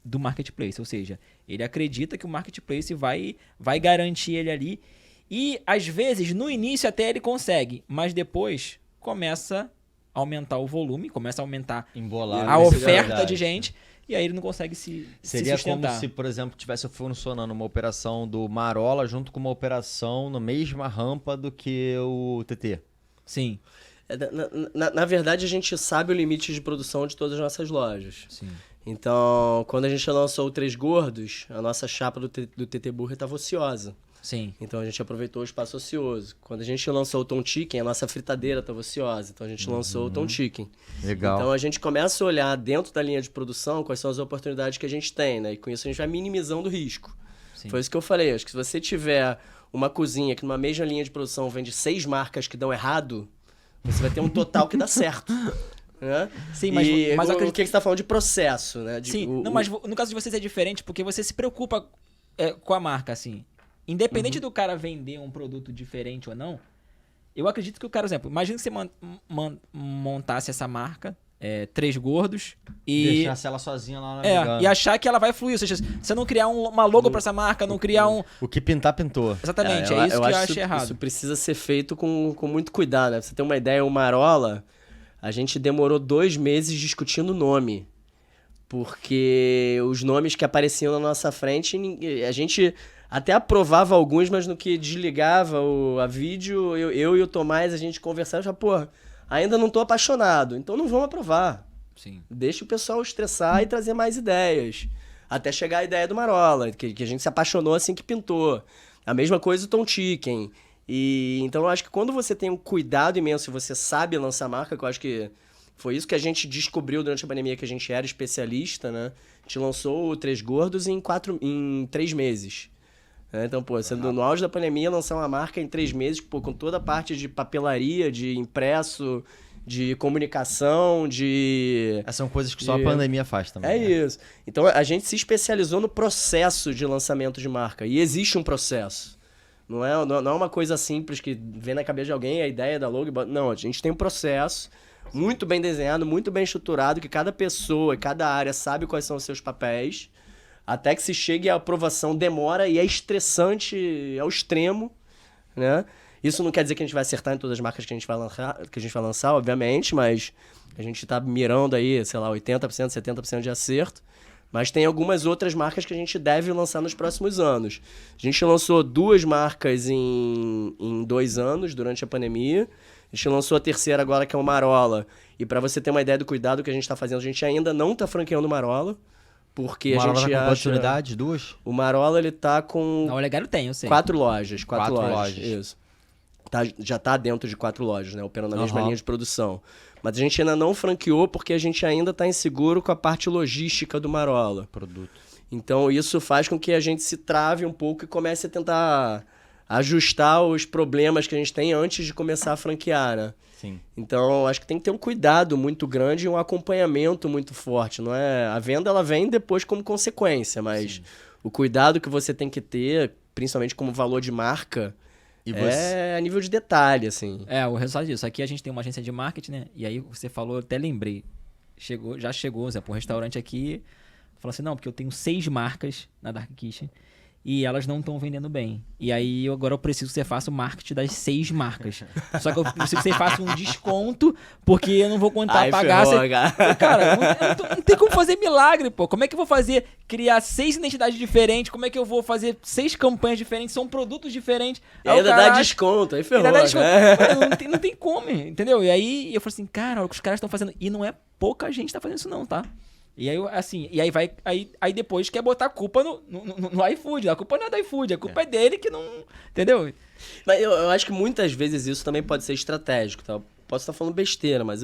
do marketplace. Ou seja, ele acredita que o marketplace vai garantir ele ali. E, às vezes, no início até ele consegue, mas depois começa a aumentar o volume, começa a aumentar a oferta de gente, e aí ele não consegue se Seria sustentar. como se, por exemplo, tivesse funcionando uma operação do Marola junto com uma operação na mesma rampa do que o TT. Sim. Na verdade, a gente sabe o limite de produção de todas as nossas lojas. Sim. Então, quando a gente lançou o Três Gordos, a nossa chapa do TT Burger estava ociosa. Sim. Então a gente aproveitou o espaço ocioso. Quando a gente lançou o Tom Chicken, a nossa fritadeira estava ociosa. Então a gente lançou o Tom Chicken. Legal. Então a gente começa a olhar dentro da linha de produção quais são as oportunidades que a gente tem, né? E com isso a gente vai minimizando o risco. Sim. Foi isso que eu falei. Acho que se você tiver uma cozinha que numa mesma linha de produção vende 6 marcas que dão errado, você vai ter um total que dá certo. Né? Sim, mas o que você está falando de processo, né? Sim, mas no caso de vocês é diferente porque você se preocupa com a marca, assim. Independente do cara vender um produto diferente ou não, eu acredito que o cara, por exemplo, imagina que você montasse essa marca, Três Gordos, e deixasse ela sozinha lá na e achar que ela vai fluir. Ou seja, você não criar uma logo pra essa marca, não criar um... O que pintar, pintou. Exatamente, isso que eu acho errado. Isso precisa ser feito com muito cuidado, né? Pra você ter uma ideia, o Marola, a gente demorou 2 meses discutindo o nome. Porque os nomes que apareciam na nossa frente, a gente até aprovava alguns, mas no que desligava a vídeo, eu e o Tomás, a gente conversava e já, pô, ainda não tô apaixonado, então não vamos aprovar. Sim. Deixa o pessoal estressar e trazer mais ideias. Até chegar a ideia do Marola, que a gente se apaixonou assim que pintou. A mesma coisa do Tom Chicken. E então eu acho que quando você tem um cuidado imenso e você sabe lançar marca, que eu acho que foi isso que a gente descobriu durante a pandemia, que a gente era especialista, né? A gente lançou o Três Gordos em 3 meses. Então, pô, sendo no auge da pandemia, lançar uma marca em 3 meses, pô, com toda a parte de papelaria, de impresso, de comunicação, Essas são coisas que só a pandemia faz também. É isso. Então, a gente se especializou no processo de lançamento de marca. E existe um processo. Não é uma coisa simples que vem na cabeça de alguém a ideia da logo. Não, a gente tem um processo muito bem desenhado, muito bem estruturado, que cada pessoa e cada área sabe quais são os seus papéis. Até que se chegue à aprovação, demora e é estressante ao extremo, né? Isso não quer dizer que a gente vai acertar em todas as marcas que a gente vai lançar, obviamente, mas a gente está mirando aí, sei lá, 80%, 70% de acerto. Mas tem algumas outras marcas que a gente deve lançar nos próximos anos. A gente lançou 2 marcas em 2 anos, durante a pandemia. A gente lançou a terceira agora, que é o Marola. E para você ter uma ideia do cuidado que a gente está fazendo, a gente ainda não está franqueando o Marola, porque Marola a gente tá com acha... quantas unidades? 2? O Marola, ele tá com Na Olegário tem, eu sei. 4 lojas. 4 Quatro lojas. lojas. Isso. Já tá dentro de 4 lojas, né? Operando na mesma Aham. linha de produção. Mas a gente ainda não franqueou porque a gente ainda tá inseguro com a parte logística do Marola. Produto. Então isso faz com que a gente se trave um pouco e comece a tentar ajustar os problemas que a gente tem antes de começar a franquear, né? Sim. Então, acho que tem que ter um cuidado muito grande e um acompanhamento muito forte, não é? A venda, ela vem depois como consequência, mas o cuidado que você tem que ter, principalmente como valor de marca, E é a nível de detalhe, assim. O resultado disso. Aqui a gente tem uma agência de marketing, né? E aí você falou, eu até lembrei. Já chegou, Zé, pra um restaurante aqui. Falou assim, não, porque eu tenho 6 marcas na Dark Kitchen e elas não estão vendendo bem. E aí agora eu preciso que você faça o marketing das 6 marcas. Só que eu preciso que você faça um desconto, porque eu não vou contar Ai, pagar. ferrou, cara. Cara, não tem como fazer milagre, pô. Como é que eu vou criar 6 identidades diferentes? Como é que eu vou fazer 6 campanhas diferentes? São produtos diferentes. E ainda dá desconto, aí ferrou, Ainda dá desconto. né? Mano, não tem como, entendeu? E aí eu falei assim, cara, olha o que os caras estão fazendo. E não é pouca gente que tá fazendo isso não, tá? E aí, assim, aí depois quer botar a culpa no iFood. A culpa não é do iFood, a culpa é dele que não. Entendeu? Mas eu acho que muitas vezes isso também pode ser estratégico, tá? Posso estar falando besteira, mas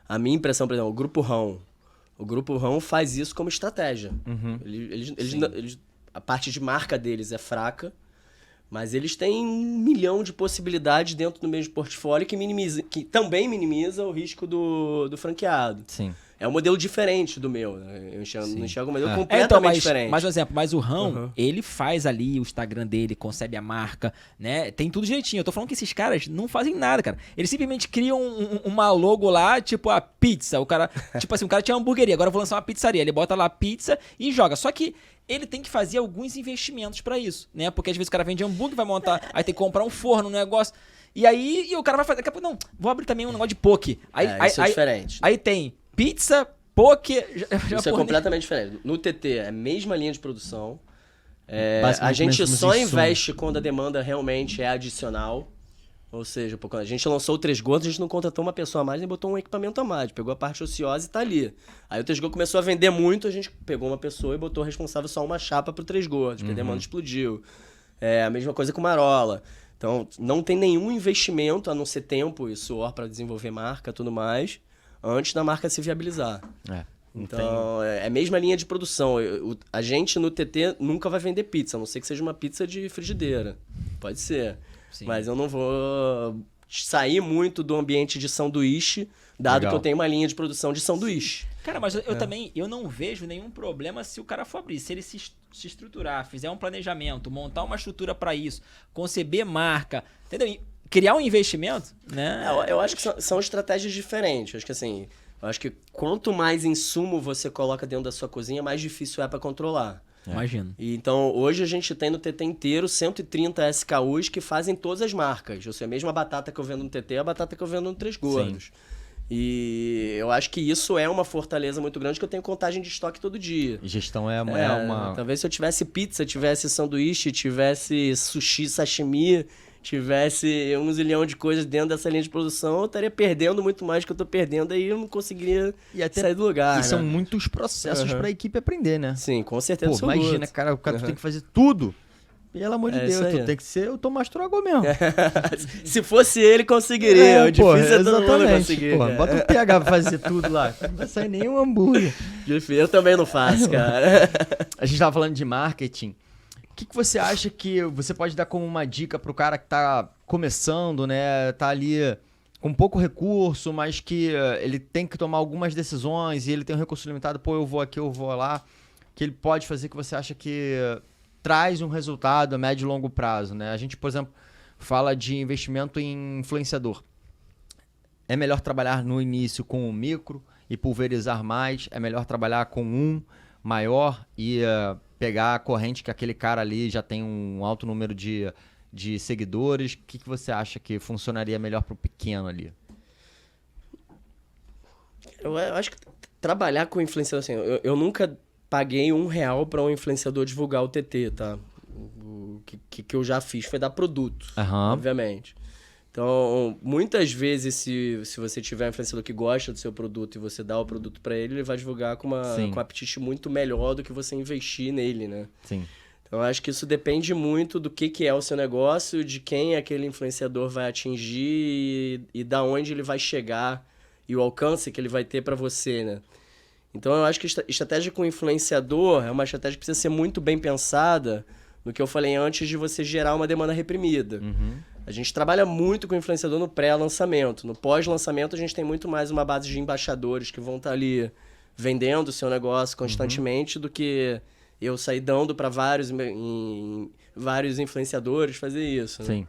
a minha impressão, por exemplo, o Grupo Rão faz isso como estratégia. Eles, a parte de marca deles é fraca, mas eles têm 1 milhão de possibilidades dentro do mesmo portfólio que também minimiza o risco do franqueado. Sim. É um modelo diferente do meu, né? Eu enxergo um modelo completamente diferente. Mas, por exemplo, o Rão, ele faz ali o Instagram dele, concebe a marca, né? Tem tudo direitinho. Eu tô falando que esses caras não fazem nada, cara. Eles simplesmente criam uma logo lá, tipo a pizza. O cara, tipo assim, o cara tinha uma hamburgueria, agora eu vou lançar uma pizzaria. Ele bota lá pizza e joga. Só que ele tem que fazer alguns investimentos pra isso, né? Porque às vezes o cara vende hambúrguer, vai montar, aí tem que comprar um forno, um negócio. E aí o cara vai fazer, daqui a pouco, não, vou abrir também um negócio de poke. Isso é diferente. Aí tem pizza, poke... Isso é completamente diferente. No TT é a mesma linha de produção. Basicamente A gente mesmos só insumos. investe quando a demanda realmente é adicional. Ou seja, pô, quando a gente lançou o 3 Gotas, a gente não contratou uma pessoa a mais nem botou um equipamento a mais. Pegou a parte ociosa e tá ali. Aí o 3 Gotas começou a vender muito, a gente pegou uma pessoa e botou responsável só uma chapa pro 3 Gotas, porque a demanda explodiu. É a mesma coisa com Marola. Então, não tem nenhum investimento, a não ser tempo e suor para desenvolver marca e tudo mais, antes da marca se viabilizar. Então, é a mesma linha de produção. A gente no TT nunca vai vender pizza, a não ser que seja uma pizza de frigideira. Pode ser. Sim. Mas eu não vou sair muito do ambiente de sanduíche, dado Legal. que eu tenho uma linha de produção de sanduíche. Cara, mas eu também eu não vejo nenhum problema se o cara for abrir. Se ele se estruturar, fizer um planejamento, montar uma estrutura pra isso, conceber marca, entendeu? E criar um investimento, né? Eu acho que são estratégias diferentes. Acho que assim, quanto mais insumo você coloca dentro da sua cozinha, mais difícil é para controlar. Imagino. E então, hoje a gente tem no TT inteiro 130 SKUs que fazem todas as marcas. Ou seja, a mesma batata que eu vendo no TT é a batata que eu vendo no 3 Gordos. E eu acho que isso é uma fortaleza muito grande, que eu tenho contagem de estoque todo dia. Gestão é uma... Talvez se eu tivesse pizza, tivesse sanduíche, tivesse sushi, sashimi, tivesse 1 zilhão de coisas dentro dessa linha de produção, eu estaria perdendo muito mais do que eu tô perdendo, aí eu não conseguiria sair do lugar. E são muitos processos pra equipe aprender, né? Sim, com certeza. Pô, imagina, cara, o cara tu tem que fazer tudo. Pelo amor de É Deus, isso aí. tu tem que ser o Tomás Troagô mesmo. Se fosse ele, conseguiria. O difícil é todo mundo conseguir. Pô, cara. bota o PH pra fazer tudo lá. Não vai sair nenhum hambúrguer. Eu também não faço, cara. A gente tava falando de marketing. O que você acha que você pode dar como uma dica pro cara que tá começando, né? Tá ali com pouco recurso, mas que ele tem que tomar algumas decisões e ele tem um recurso limitado, pô, eu vou aqui, eu vou lá. Que ele pode fazer que você acha que traz um resultado a médio e longo prazo, né? A gente, por exemplo, fala de investimento em influenciador. É melhor trabalhar no início com o micro e pulverizar mais? É melhor trabalhar com um maior e pegar a corrente que aquele cara ali já tem um alto número de seguidores? O que você acha que funcionaria melhor para o pequeno ali? Eu acho que trabalhar com influenciador, assim, eu nunca paguei R$1 para um influenciador divulgar o TT, tá? O que eu já fiz foi dar produto, obviamente. Então, muitas vezes, se você tiver um influenciador que gosta do seu produto e você dá o produto para ele vai divulgar com um apetite muito melhor do que você investir nele, né? Sim. Então, eu acho que isso depende muito do que é o seu negócio, de quem aquele influenciador vai atingir e da onde ele vai chegar e o alcance que ele vai ter para você, né? Então, eu acho que a estratégia com o influenciador é uma estratégia que precisa ser muito bem pensada no que eu falei antes de você gerar uma demanda reprimida. Uhum. A gente trabalha muito com o influenciador no pré-lançamento. No pós-lançamento, a gente tem muito mais uma base de embaixadores que vão estar ali vendendo o seu negócio constantemente do que eu sair dando para vários influenciadores fazer isso. Né? Sim.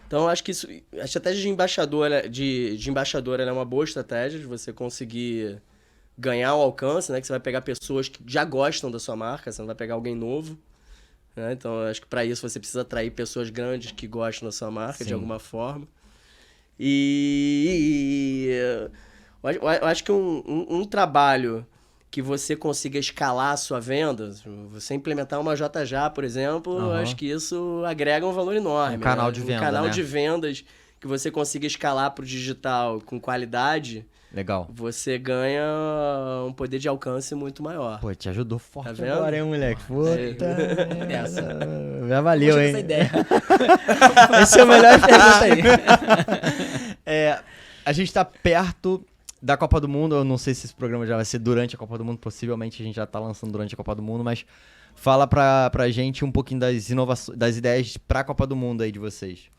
Então, eu acho que a estratégia de embaixador, ela é uma boa estratégia de você conseguir ganhar o alcance, né? Que você vai pegar pessoas que já gostam da sua marca, você não vai pegar alguém novo. Né? Então, eu acho que para isso você precisa atrair pessoas grandes que gostam da sua marca de alguma forma. E eu acho que um trabalho que você consiga escalar a sua venda, você implementar uma JJ, por exemplo, eu acho que isso agrega um valor enorme. Um canal de venda, Um canal né? de vendas que você consiga escalar para o digital com qualidade, Legal. você ganha um poder de alcance muito maior. Pô, te ajudou forte Tá vendo? agora, hein, moleque? Puta. Essa. Já valeu, Poxa, hein? essa ideia. Esse é o melhor pergunta aí. A gente tá perto da Copa do Mundo. Eu não sei se esse programa já vai ser durante a Copa do Mundo. Possivelmente a gente já tá lançando durante a Copa do Mundo. Mas fala pra gente um pouquinho das inovações, das ideias pra Copa do Mundo aí de vocês.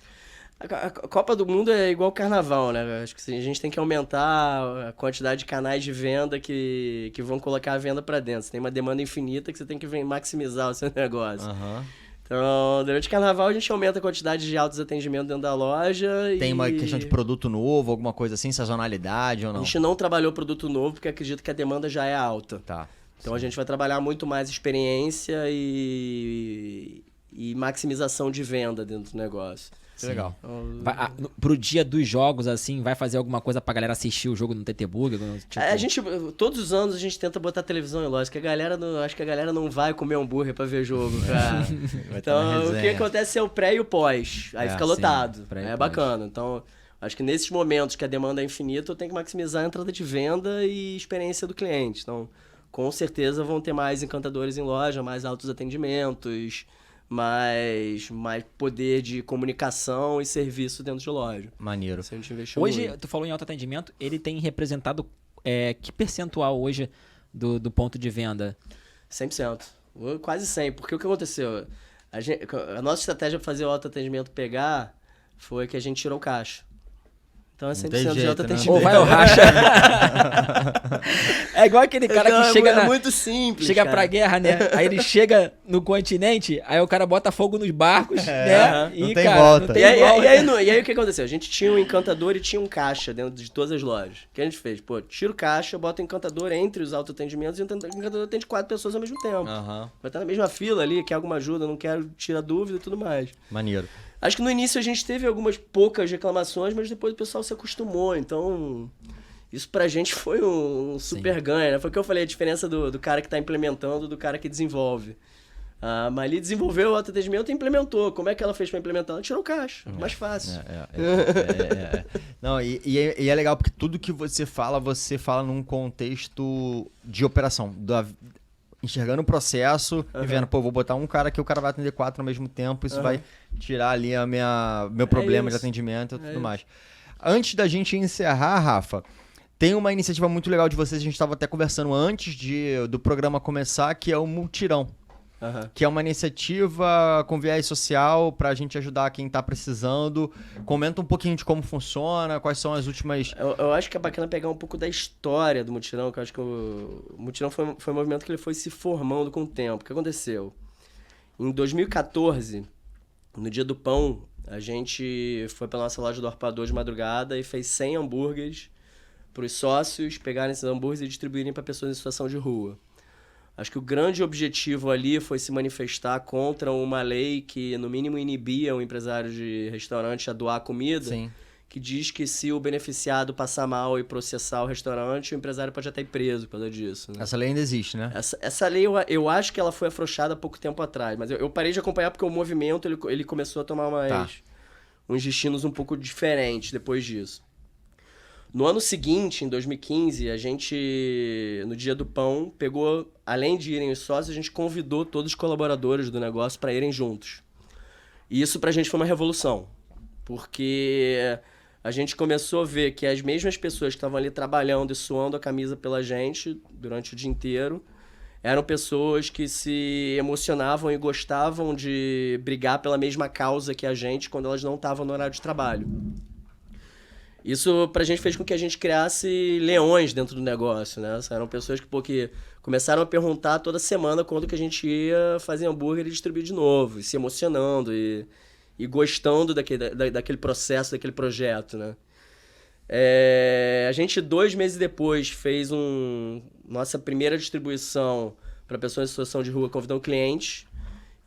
A Copa do Mundo é igual o Carnaval, né? Acho que a gente tem que aumentar a quantidade de canais de venda que vão colocar a venda pra dentro. Você tem uma demanda infinita que você tem que maximizar o seu negócio. Então, durante o Carnaval a gente aumenta a quantidade de autos atendimento dentro da loja. Tem uma questão de produto novo, alguma coisa assim, sazonalidade ou não? A gente não trabalhou produto novo porque acredito que a demanda já é alta. Tá. Então a gente vai trabalhar muito mais experiência e maximização de venda dentro do negócio. Que legal. Pro dia dos jogos, assim, vai fazer alguma coisa pra galera assistir o jogo no TT Burger? Tipo... Todos os anos a gente tenta botar televisão em loja, acho que a galera não vai comer hambúrguer pra ver jogo, cara. Então, o que acontece é o pré e o pós. Aí fica lotado. É bacana. Então, acho que nesses momentos que a demanda é infinita, eu tenho que maximizar a entrada de venda e experiência do cliente. Então, com certeza vão ter mais encantadores em loja, mais altos atendimentos, mais poder de comunicação e serviço dentro de loja. Maneiro. Isso a gente investiu Hoje, muito. tu falou em autoatendimento, ele tem representado que percentual hoje do ponto de venda? 100%. Quase 100%. Porque o que aconteceu? A nossa estratégia para fazer o autoatendimento pegar foi que a gente tirou o caixa. Então é 100% de autoatendimento. Ou vai ou racha. É igual aquele cara que chega É muito simples, chega cara. pra guerra, né? Aí ele chega no continente, aí o cara bota fogo nos barcos, né? Não tem volta. Não tem volta. E aí o que aconteceu? A gente tinha um encantador e tinha um caixa dentro de todas as lojas. O que a gente fez? Pô, tira o caixa, bota o encantador entre os autoatendimentos e o encantador atende 4 pessoas ao mesmo tempo. Vai estar na mesma fila ali, quer alguma ajuda, não quero tirar dúvida e tudo mais. Maneiro. Acho que no início a gente teve algumas poucas reclamações, mas depois o pessoal se acostumou. Então, isso pra gente foi um super ganho, né? Foi o que eu falei, a diferença do cara que tá implementando do cara que desenvolve. A Mali desenvolveu o autoatendimento e implementou. Como é que ela fez pra implementar? Ela tirou o caixa. Mais fácil. Não, e é legal porque tudo que você fala num contexto de operação. Enxergando o processo e vendo, pô, vou botar um cara que o cara vai atender 4 ao mesmo tempo, isso vai tirar ali meu problema de atendimento e tudo mais. Antes da gente encerrar, Rafa, tem uma iniciativa muito legal de vocês, a gente estava até conversando antes do programa começar, que é o Multirão. Que é uma iniciativa com viés social pra gente ajudar quem tá precisando. Comenta um pouquinho de como funciona, quais são as últimas... Eu acho que é bacana pegar um pouco da história do Mutirão, que eu acho que o Mutirão foi um movimento que ele foi se formando com o tempo. O que aconteceu? Em 2014, no Dia do Pão, a gente foi pela nossa loja do Arpador de madrugada e fez 100 hambúrgueres para os sócios pegarem esses hambúrgueres e distribuírem para pessoas em situação de rua. Acho que o grande objetivo ali foi se manifestar contra uma lei que, no mínimo, inibia o empresário de restaurante a doar comida, que diz que se o beneficiado passar mal e processar o restaurante, o empresário pode até ir preso por causa disso. Né? Essa lei ainda existe, né? Essa lei, eu acho que ela foi afrouxada há pouco tempo atrás, mas eu parei de acompanhar porque o movimento ele começou a tomar uns destinos um pouco diferentes depois disso. No ano seguinte, em 2015, a gente, no Dia do Pão, pegou, além de irem os sócios, a gente convidou todos os colaboradores do negócio para irem juntos. E isso pra gente foi uma revolução, porque a gente começou a ver que as mesmas pessoas que estavam ali trabalhando e suando a camisa pela gente durante o dia inteiro eram pessoas que se emocionavam e gostavam de brigar pela mesma causa que a gente quando elas não estavam no horário de trabalho. Isso pra gente fez com que a gente criasse leões dentro do negócio, né? Eram pessoas que começaram a perguntar toda semana quando que a gente ia fazer hambúrguer e distribuir de novo, e se emocionando e gostando daquele processo, daquele projeto, né? A gente, 2 meses depois, fez nossa primeira distribuição para pessoas em situação de rua, convidando clientes,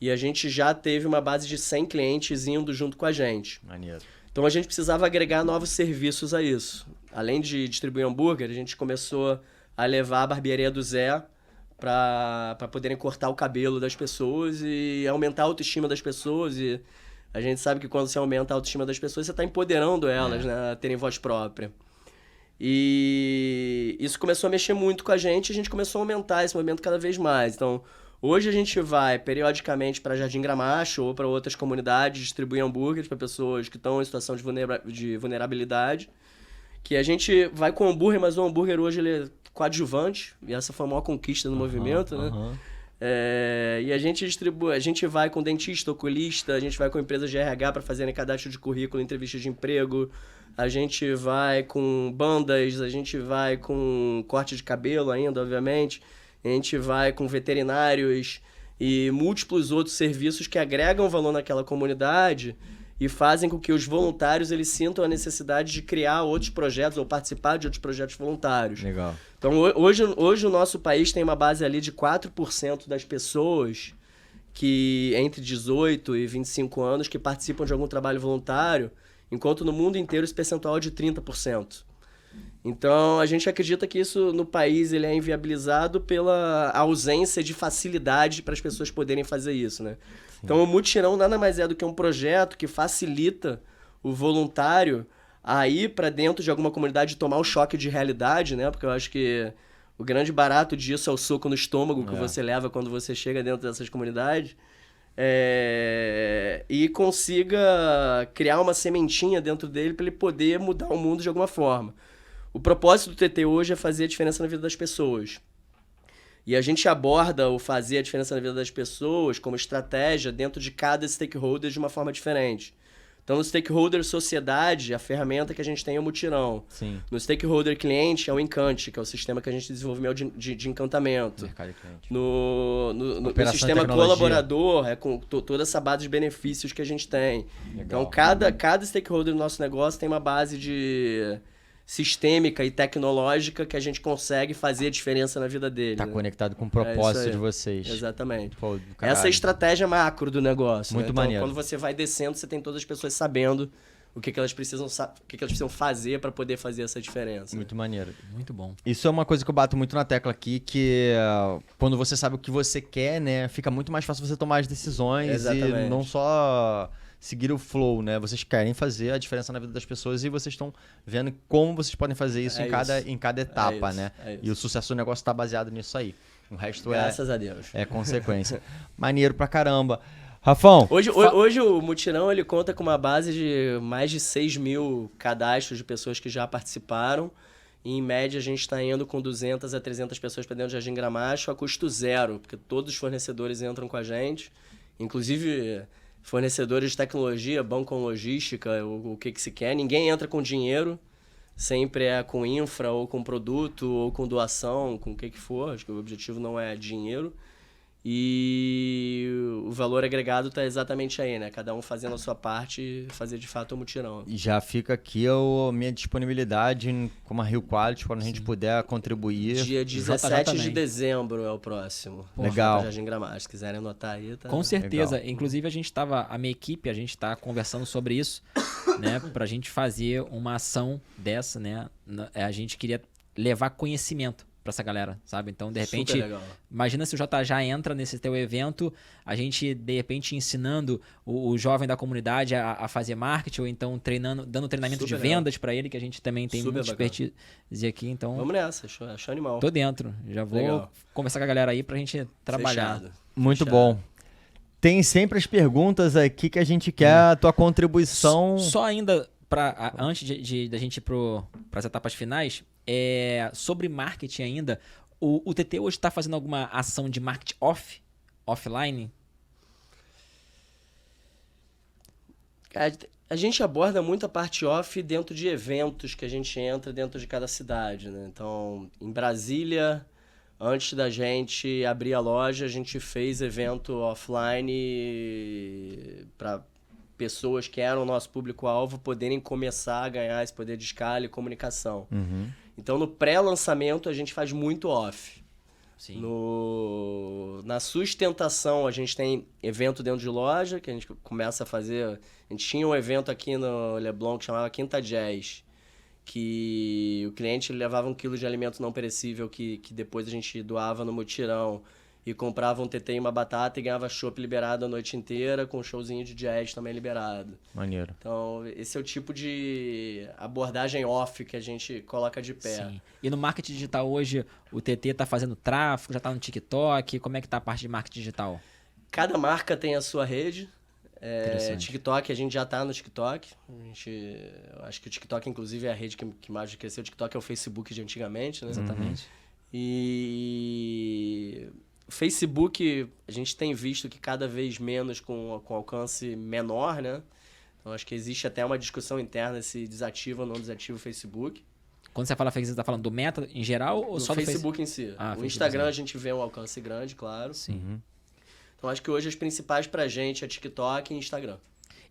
e a gente já teve uma base de 100 clientes indo junto com a gente. Maneiro. Então a gente precisava agregar novos serviços a isso. Além de distribuir hambúrguer, a gente começou a levar a barbearia do Zé para poderem cortar o cabelo das pessoas e aumentar a autoestima das pessoas. E a gente sabe que quando você aumenta a autoestima das pessoas, você está empoderando elas, né, a terem voz própria. E isso começou a mexer muito com a gente a aumentar esse movimento cada vez mais. Então, hoje a gente vai periodicamente para Jardim Gramacho ou para outras comunidades distribuir hambúrgueres para pessoas que estão em situação de vulnerabilidade. Que a gente vai com hambúrguer, mas o hambúrguer hoje ele é coadjuvante, e essa foi a maior conquista do movimento, né? E a gente distribui, a gente vai com dentista, oculista, a gente vai com empresas de RH para fazerem cadastro de currículo, entrevista de emprego, a gente vai com bandas, a gente vai com corte de cabelo ainda, obviamente. A gente vai com veterinários e múltiplos outros serviços que agregam valor naquela comunidade e fazem com que os voluntários eles sintam a necessidade de criar outros projetos ou participar de outros projetos voluntários. Legal. Então, hoje o nosso país tem uma base ali de 4% das pessoas que entre 18 e 25 anos que participam de algum trabalho voluntário, enquanto no mundo inteiro esse percentual é de 30%. Então, a gente acredita que isso no país ele é inviabilizado pela ausência de facilidade para as pessoas poderem fazer isso, né? Sim. Então, o Mutirão nada mais é do que um projeto que facilita o voluntário a ir para dentro de alguma comunidade e tomar o choque de realidade, né? Porque eu acho que o grande barato disso é o soco no estômago que você leva quando você chega dentro dessas comunidades. E consiga criar uma sementinha dentro dele para ele poder mudar o mundo de alguma forma. O propósito do TT hoje é fazer a diferença na vida das pessoas. E a gente aborda o fazer a diferença na vida das pessoas como estratégia dentro de cada stakeholder de uma forma diferente. Então, no stakeholder sociedade, a ferramenta que a gente tem é o Mutirão. Sim. No stakeholder cliente é o Encante, que é o sistema que a gente desenvolveu de encantamento. Mercado de cliente. No sistema colaborador, é com toda essa base de benefícios que a gente tem. Legal. Então, cada stakeholder do nosso negócio tem uma base de sistêmica e tecnológica que a gente consegue fazer a diferença na vida dele. Tá conectado com o propósito de vocês. Exatamente. Pô, essa é a estratégia macro do negócio. Muito né? Então, maneiro. quando você vai descendo, você tem todas as pessoas sabendo o que elas precisam fazer para poder fazer essa diferença. Muito maneiro. Muito bom. Isso é uma coisa que eu bato muito na tecla aqui, que quando você sabe o que você quer, né, fica muito mais fácil você tomar as decisões. Exatamente. E não só seguir o flow, né? Vocês querem fazer a diferença na vida das pessoas e vocês estão vendo como vocês podem fazer isso em cada etapa, né? E o sucesso do negócio está baseado nisso aí. O resto Graças a Deus. É consequência. Maneiro pra caramba. Rafão. Hoje o Mutirão ele conta com uma base de mais de 6 mil cadastros de pessoas que já participaram. E, em média, a gente está indo com 200 a 300 pessoas para dentro de Jardim Gramacho a custo zero, porque todos os fornecedores entram com a gente, inclusive fornecedores de tecnologia, banco com logística, o que se quer. Ninguém entra com dinheiro, sempre é com infra, ou com produto, ou com doação, com o que for. Acho que o objetivo não é dinheiro. E o valor agregado está exatamente aí, né? Cada um fazendo a sua parte e fazer de fato o Mutirão. E já fica aqui a minha disponibilidade como a Rio Quality, quando a gente puder contribuir. Dia 17 de dezembro é o próximo. Legal. Jardim Gramacho, se quiserem anotar aí. Tá... Com certeza. Legal. Inclusive, a minha equipe, a gente está conversando sobre isso, né? Para a gente fazer uma ação dessa, né? A gente queria levar conhecimento essa galera, sabe? Então, de repente, Super legal. imagina se o JJ entra nesse teu evento, a gente, de repente, ensinando o jovem da comunidade a fazer marketing, ou então dando treinamento Super de legal. vendas pra ele, que a gente também tem Super muita bacana. expertise aqui, então Vamos nessa, show animal. tô dentro. Já vou Legal. conversar com a galera aí pra gente trabalhar. Fechado. Muito Fechado. bom. Tem sempre as perguntas aqui que a gente quer a tua contribuição. Só ainda, antes da gente ir para as etapas finais, sobre marketing ainda, o TT hoje está fazendo alguma ação de marketing offline? Cara, a gente aborda muito a parte off dentro de eventos que a gente entra dentro de cada cidade, né? Então, em Brasília, antes da gente abrir a loja, a gente fez evento offline para pessoas que eram nosso público-alvo poderem começar a ganhar esse poder de escala e comunicação. Uhum. Então, no pré-lançamento, a gente faz muito off. Sim. Na sustentação, a gente tem evento dentro de loja, que a gente começa a fazer... A gente tinha um evento aqui no Leblon que chamava Quinta Jazz, que o cliente levava 1 quilo de alimento não perecível que depois a gente doava no mutirão e comprava um TT e uma batata e ganhava chopp liberado a noite inteira, com um showzinho de jazz também liberado. Maneiro. Então, esse é o tipo de abordagem off que a gente coloca de pé. Sim. E no marketing digital hoje, o TT tá fazendo tráfego, já tá no TikTok, como é que tá a parte de marketing digital? Cada marca tem a sua rede. Interessante. TikTok, a gente já tá no TikTok. Eu acho que o TikTok, inclusive, é a rede que mais cresceu. O TikTok é o Facebook de antigamente, né? Exatamente. E o Facebook, a gente tem visto que cada vez menos com alcance menor, né? Então, acho que existe até uma discussão interna se desativa ou não desativa o Facebook. Quando você fala Facebook, você tá falando do Meta em geral ou No só do Facebook em si. Ah, O Facebook Instagram em a gente vê um alcance grande, claro. Sim. Uhum. Então, acho que hoje as principais pra gente é TikTok e Instagram.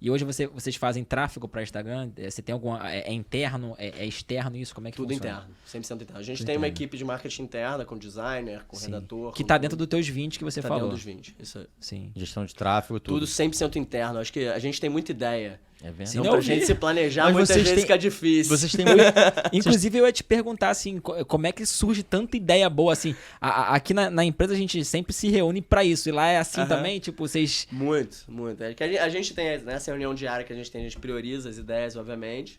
E hoje vocês fazem tráfego para Instagram? Você tem alguma... É interno? É externo isso? Como é que Tudo funciona? interno, 100% interno. A gente Tudo tem uma interno. equipe de marketing interna, com designer, com Sim. redator. Que com tá tudo. dentro dos teus 20 que você Tá falou. dentro dos 20. Isso aí. Sim. Gestão de tráfego, tudo. Tudo 100% interno. Acho que a gente tem muita ideia. É verdade. Sim, Então, eu pra vi. gente se planejar, Mas muitas vocês vezes têm- fica difícil. Vocês têm muito... Inclusive, eu ia te perguntar, assim, como é que surge tanta ideia boa, assim. Aqui na empresa a gente sempre se reúne pra isso. E lá é assim Aham. também? Tipo, vocês... Muito, muito. É que a gente tem nessa reunião diária que a gente prioriza as ideias, obviamente.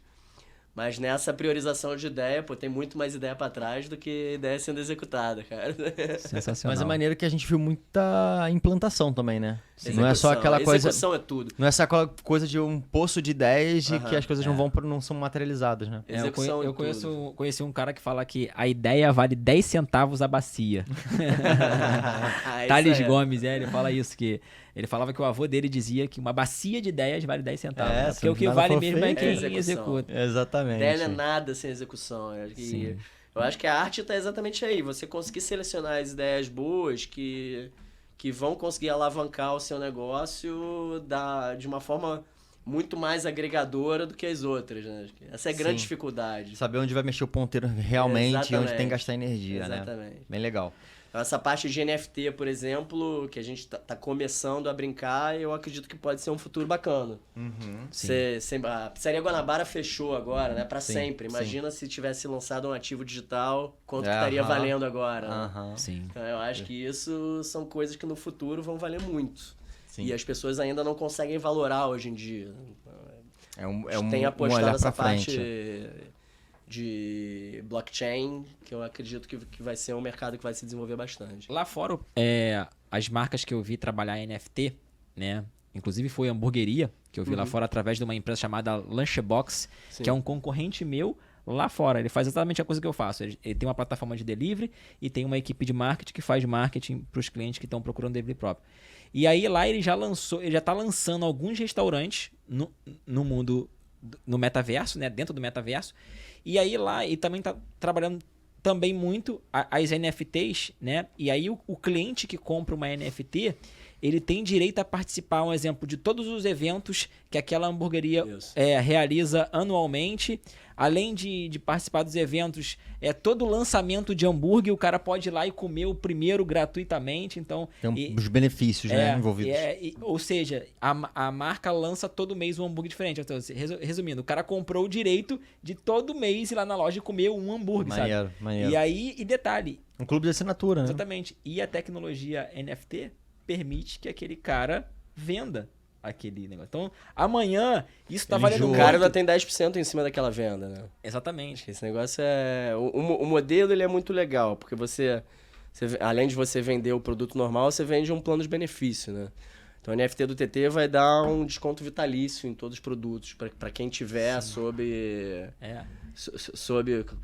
Mas nessa priorização de ideia, pô, tem muito mais ideia pra trás do que ideia sendo executada, cara. Sensacional. Mas é maneiro que a gente viu muita implantação também, né? Sim. Não é só aquela coisa... Execução é tudo. Não é só aquela coisa de um poço de ideias e Aham, que as coisas não são materializadas, né? Execução eu é tudo. conheci um cara que fala que a ideia vale 10 centavos a bacia. Isso Thales é. Gomes, ele fala isso, que ele falava que o avô dele dizia que uma bacia de ideias vale 10 centavos. É, né? Porque o que nada vale for mesmo é feito, quem é execução. executa. Exatamente. Ideia não é nada sem execução. Sim. Eu acho que a arte tá exatamente aí. Você conseguir selecionar as ideias boas que vão conseguir alavancar o seu negócio de uma forma muito mais agregadora do que as outras, né? Essa é a grande Sim. dificuldade. Saber onde vai mexer o ponteiro realmente e onde Exatamente. tem que gastar energia, né? Exatamente. Bem legal. Então, essa parte de NFT, por exemplo, que a gente tá começando a brincar, eu acredito que pode ser um futuro bacana. Sim. A Pizzaria Guanabara fechou agora, né? Pra Sim, sempre. Imagina se tivesse lançado um ativo digital, quanto que Aham. estaria valendo agora. Né? Aham. Sim. Então, eu acho que isso são coisas que no futuro vão valer muito. Sim. E as pessoas ainda não conseguem valorar hoje em dia. É um, A é gente um, tem um apostado olhar nessa pra parte frente. de blockchain, que eu acredito que vai ser um mercado que vai se desenvolver bastante. Lá fora, as marcas que eu vi trabalhar em NFT, né? Inclusive foi a hamburgueria, que eu vi lá fora através de uma empresa chamada Lunchbox, Sim. que é um concorrente meu lá fora. Ele faz exatamente a coisa que eu faço. Ele tem uma plataforma de delivery e tem uma equipe de marketing que faz marketing para os clientes que estão procurando delivery próprio. E aí lá ele já está lançando alguns restaurantes no mundo, no metaverso, né? Dentro do metaverso. E aí lá ele também está trabalhando também muito as NFTs, né? E aí o cliente que compra uma NFT, ele tem direito a participar, um exemplo, de todos os eventos que aquela hamburgueria Isso. realiza anualmente. Além de participar dos eventos, todo lançamento de hambúrguer, o cara pode ir lá e comer o primeiro gratuitamente. Então, Tem os benefícios, né, envolvidos. ou seja, a marca lança todo mês um hambúrguer diferente. Então, resumindo, o cara comprou o direito de todo mês ir lá na loja e comer um hambúrguer, Maneiro, sabe? maneiro. E aí, e detalhe, Um clube de assinatura, né? Exatamente. E a tecnologia NFT permite que aquele cara venda aquele negócio. Então, amanhã, isso tá Ele valendo enjoa. O muito. cara ainda tem 10% em cima daquela venda, né? Exatamente. Esse negócio é... O modelo, ele é muito legal, porque além de você vender o produto normal, você vende um plano de benefício, né? Então, o NFT do TT vai dar um desconto vitalício em todos os produtos, para quem tiver sob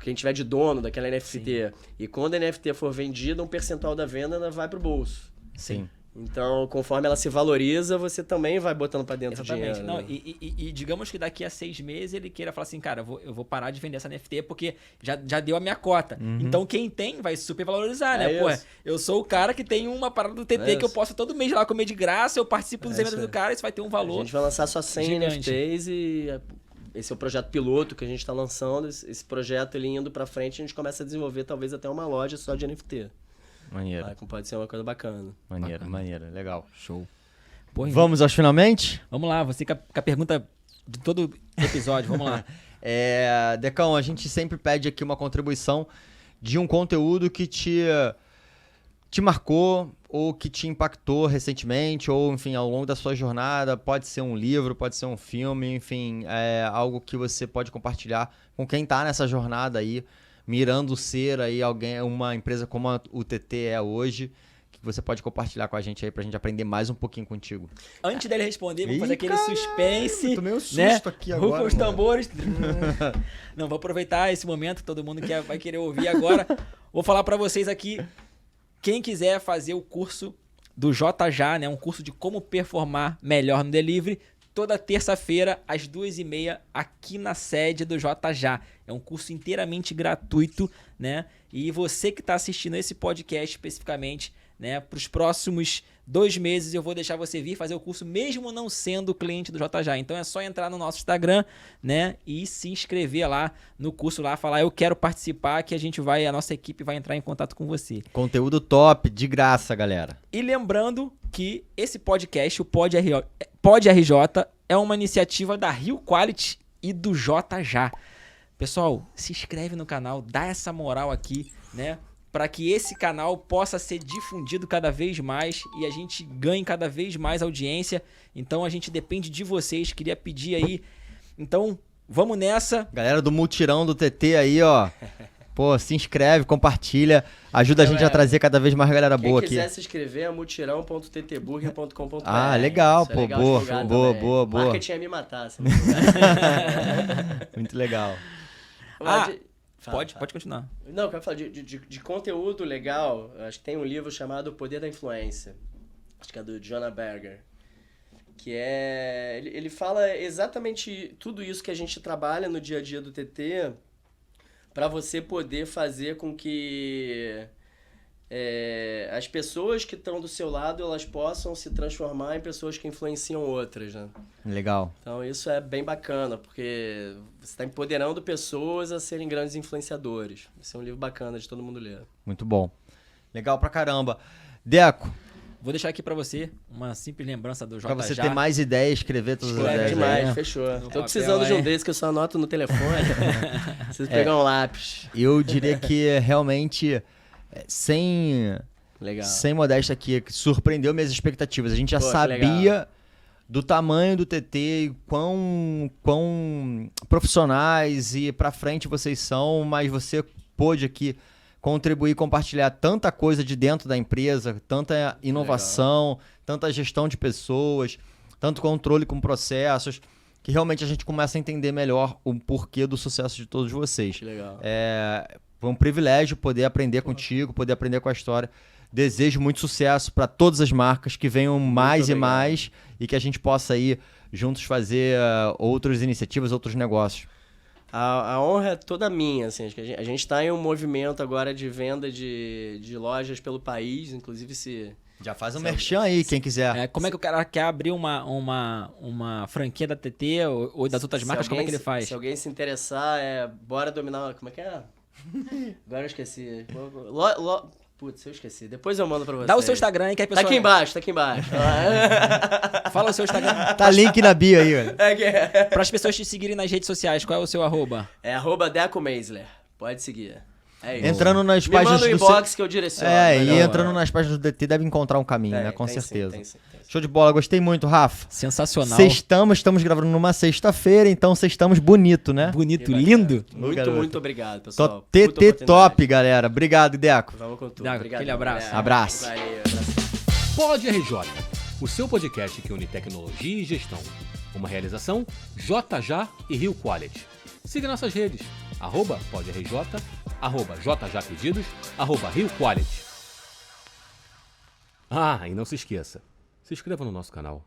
quem tiver de dono daquela NFT. E quando a NFT for vendida, um percentual da venda ainda vai pro bolso. Sim. Então, conforme ela se valoriza, você também vai botando para dentro Exatamente. dinheiro. Não, né? e digamos que daqui a 6 meses ele queira falar assim, cara, eu vou parar de vender essa NFT porque já deu a minha cota. Então quem tem vai super valorizar, né? Pô, eu sou o cara que tem uma parada do TT que eu posso todo mês ir lá comer de graça, eu participo dos eventos do cara, isso vai ter um valor. A gente vai lançar só 100 gigante. NFTs e esse é o projeto piloto que a gente está lançando. Esse projeto, ele indo para frente, a gente começa a desenvolver talvez até uma loja só de NFT. Maneiro. Pode ser uma coisa bacana. Maneiro. Legal. Show. Pô, Vamos aos finalmente? Vamos lá, você com a pergunta de todo episódio, vamos lá. Decão, a gente sempre pede aqui uma contribuição de um conteúdo que te marcou ou que te impactou recentemente, ou, enfim, ao longo da sua jornada. Pode ser um livro, pode ser um filme, enfim, algo que você pode compartilhar com quem tá nessa jornada aí, mirando ser aí uma empresa como o TT é hoje, que você pode compartilhar com a gente aí pra gente aprender mais um pouquinho contigo. Antes dele responder, vou fazer aquele suspense. Tomei um susto, né? aqui agora. Rufa os tambores. Não, vou aproveitar esse momento, todo mundo que vai querer ouvir agora. Vou falar pra vocês aqui, quem quiser fazer o curso do JJA, né? Um curso de como performar melhor no delivery, toda terça-feira, às 2h30, aqui na sede do JJA. É um curso inteiramente gratuito, né? E você que está assistindo esse podcast especificamente, né? Para os próximos 2 meses eu vou deixar você vir fazer o curso, mesmo não sendo cliente do JJA. Então é só entrar no nosso Instagram, né? E se inscrever lá no curso, lá, falar eu quero participar, que a nossa equipe vai entrar em contato com você. Conteúdo top, de graça, galera. E lembrando que esse podcast, o Pod RJ, é uma iniciativa da Rio Quality e do JJA. Pessoal, se inscreve no canal, dá essa moral aqui, né? Para que esse canal possa ser difundido cada vez mais e a gente ganhe cada vez mais audiência. Então a gente depende de vocês, queria pedir aí. Então, vamos nessa. Galera do Mutirão do TT aí, ó. Pô, se inscreve, compartilha, ajuda a gente a trazer cada vez mais galera boa aqui. Quem quiser se inscrever é mutirão.ttburger.com.br. Ah, legal, pô, boa. Marketing é me matar. Muito legal. Pode continuar. Não, eu quero falar de conteúdo legal. Acho que tem um livro chamado O Poder da Influência. Acho que é do Jonah Berger. Que é... Ele fala exatamente tudo isso que a gente trabalha no dia a dia do TT para você poder fazer com que as pessoas que estão do seu lado, elas possam se transformar em pessoas que influenciam outras, né? Legal. Então isso é bem bacana, porque você está empoderando pessoas a serem grandes influenciadores. Esse é um livro bacana de todo mundo ler. Muito bom. Legal pra caramba. Deco, vou deixar aqui pra você uma simples lembrança do JJA. pra você ter mais ideias, escrever todas as ideias. Demais, aí. fechou. No Tô precisando de um desses que eu só anoto no telefone. Preciso pegar um lápis. Eu diria que realmente, sem modéstia aqui, surpreendeu minhas expectativas. A gente já sabia do tamanho do TT e quão profissionais e pra frente vocês são, mas você pôde aqui contribuir, compartilhar tanta coisa de dentro da empresa, tanta inovação, tanta gestão de pessoas, tanto controle com processos, que realmente a gente começa a entender melhor o porquê do sucesso de todos vocês. Que legal. Foi um privilégio poder aprender contigo, poder aprender com a história. Desejo muito sucesso para todas as marcas, que venham mais e mais e que a gente possa aí juntos fazer outras iniciativas, outros negócios. A honra é toda minha, assim, acho que a gente está em um movimento agora de venda de lojas pelo país, inclusive se... Já faz um merchan aí, quem quiser. Como é que o cara quer abrir uma franquia da TT ou das outras marcas, como é que ele faz? Se alguém se interessar, bora dominar... Como é que é? Agora eu esqueci. Putz, eu esqueci. Depois eu mando pra você. Dá o seu Instagram aí que a pessoa... Tá aqui embaixo. Fala o seu Instagram. Tá link na bio aí, velho. Para as pessoas te seguirem nas redes sociais, qual é o seu arroba? É @Deco Meisler. Pode seguir. É isso. Entrando nas Me páginas manda o do inbox que eu direciono. e Melhor. entrando nas páginas do DT deve encontrar um caminho, né? Com Tem sim, certeza. tem sim. Show de bola, gostei muito, Rafa. Sensacional. Estamos gravando numa sexta-feira, então estamos bonito, né? Bonito, lindo. Muito obrigado, pessoal. Tô Puta TT oportunidade. top, galera. Obrigado, Deco. Vamos com tudo. Dago, Obrigado. aquele abraço. Abraço. Valeu, abraço. Pod RJ, o seu podcast que une tecnologia e gestão. Uma realização JJ e Rio Quality. Siga nossas redes, @PodRJ, @JJPedidos, @Rio Quality. Ah, e não se esqueça, se inscreva no nosso canal.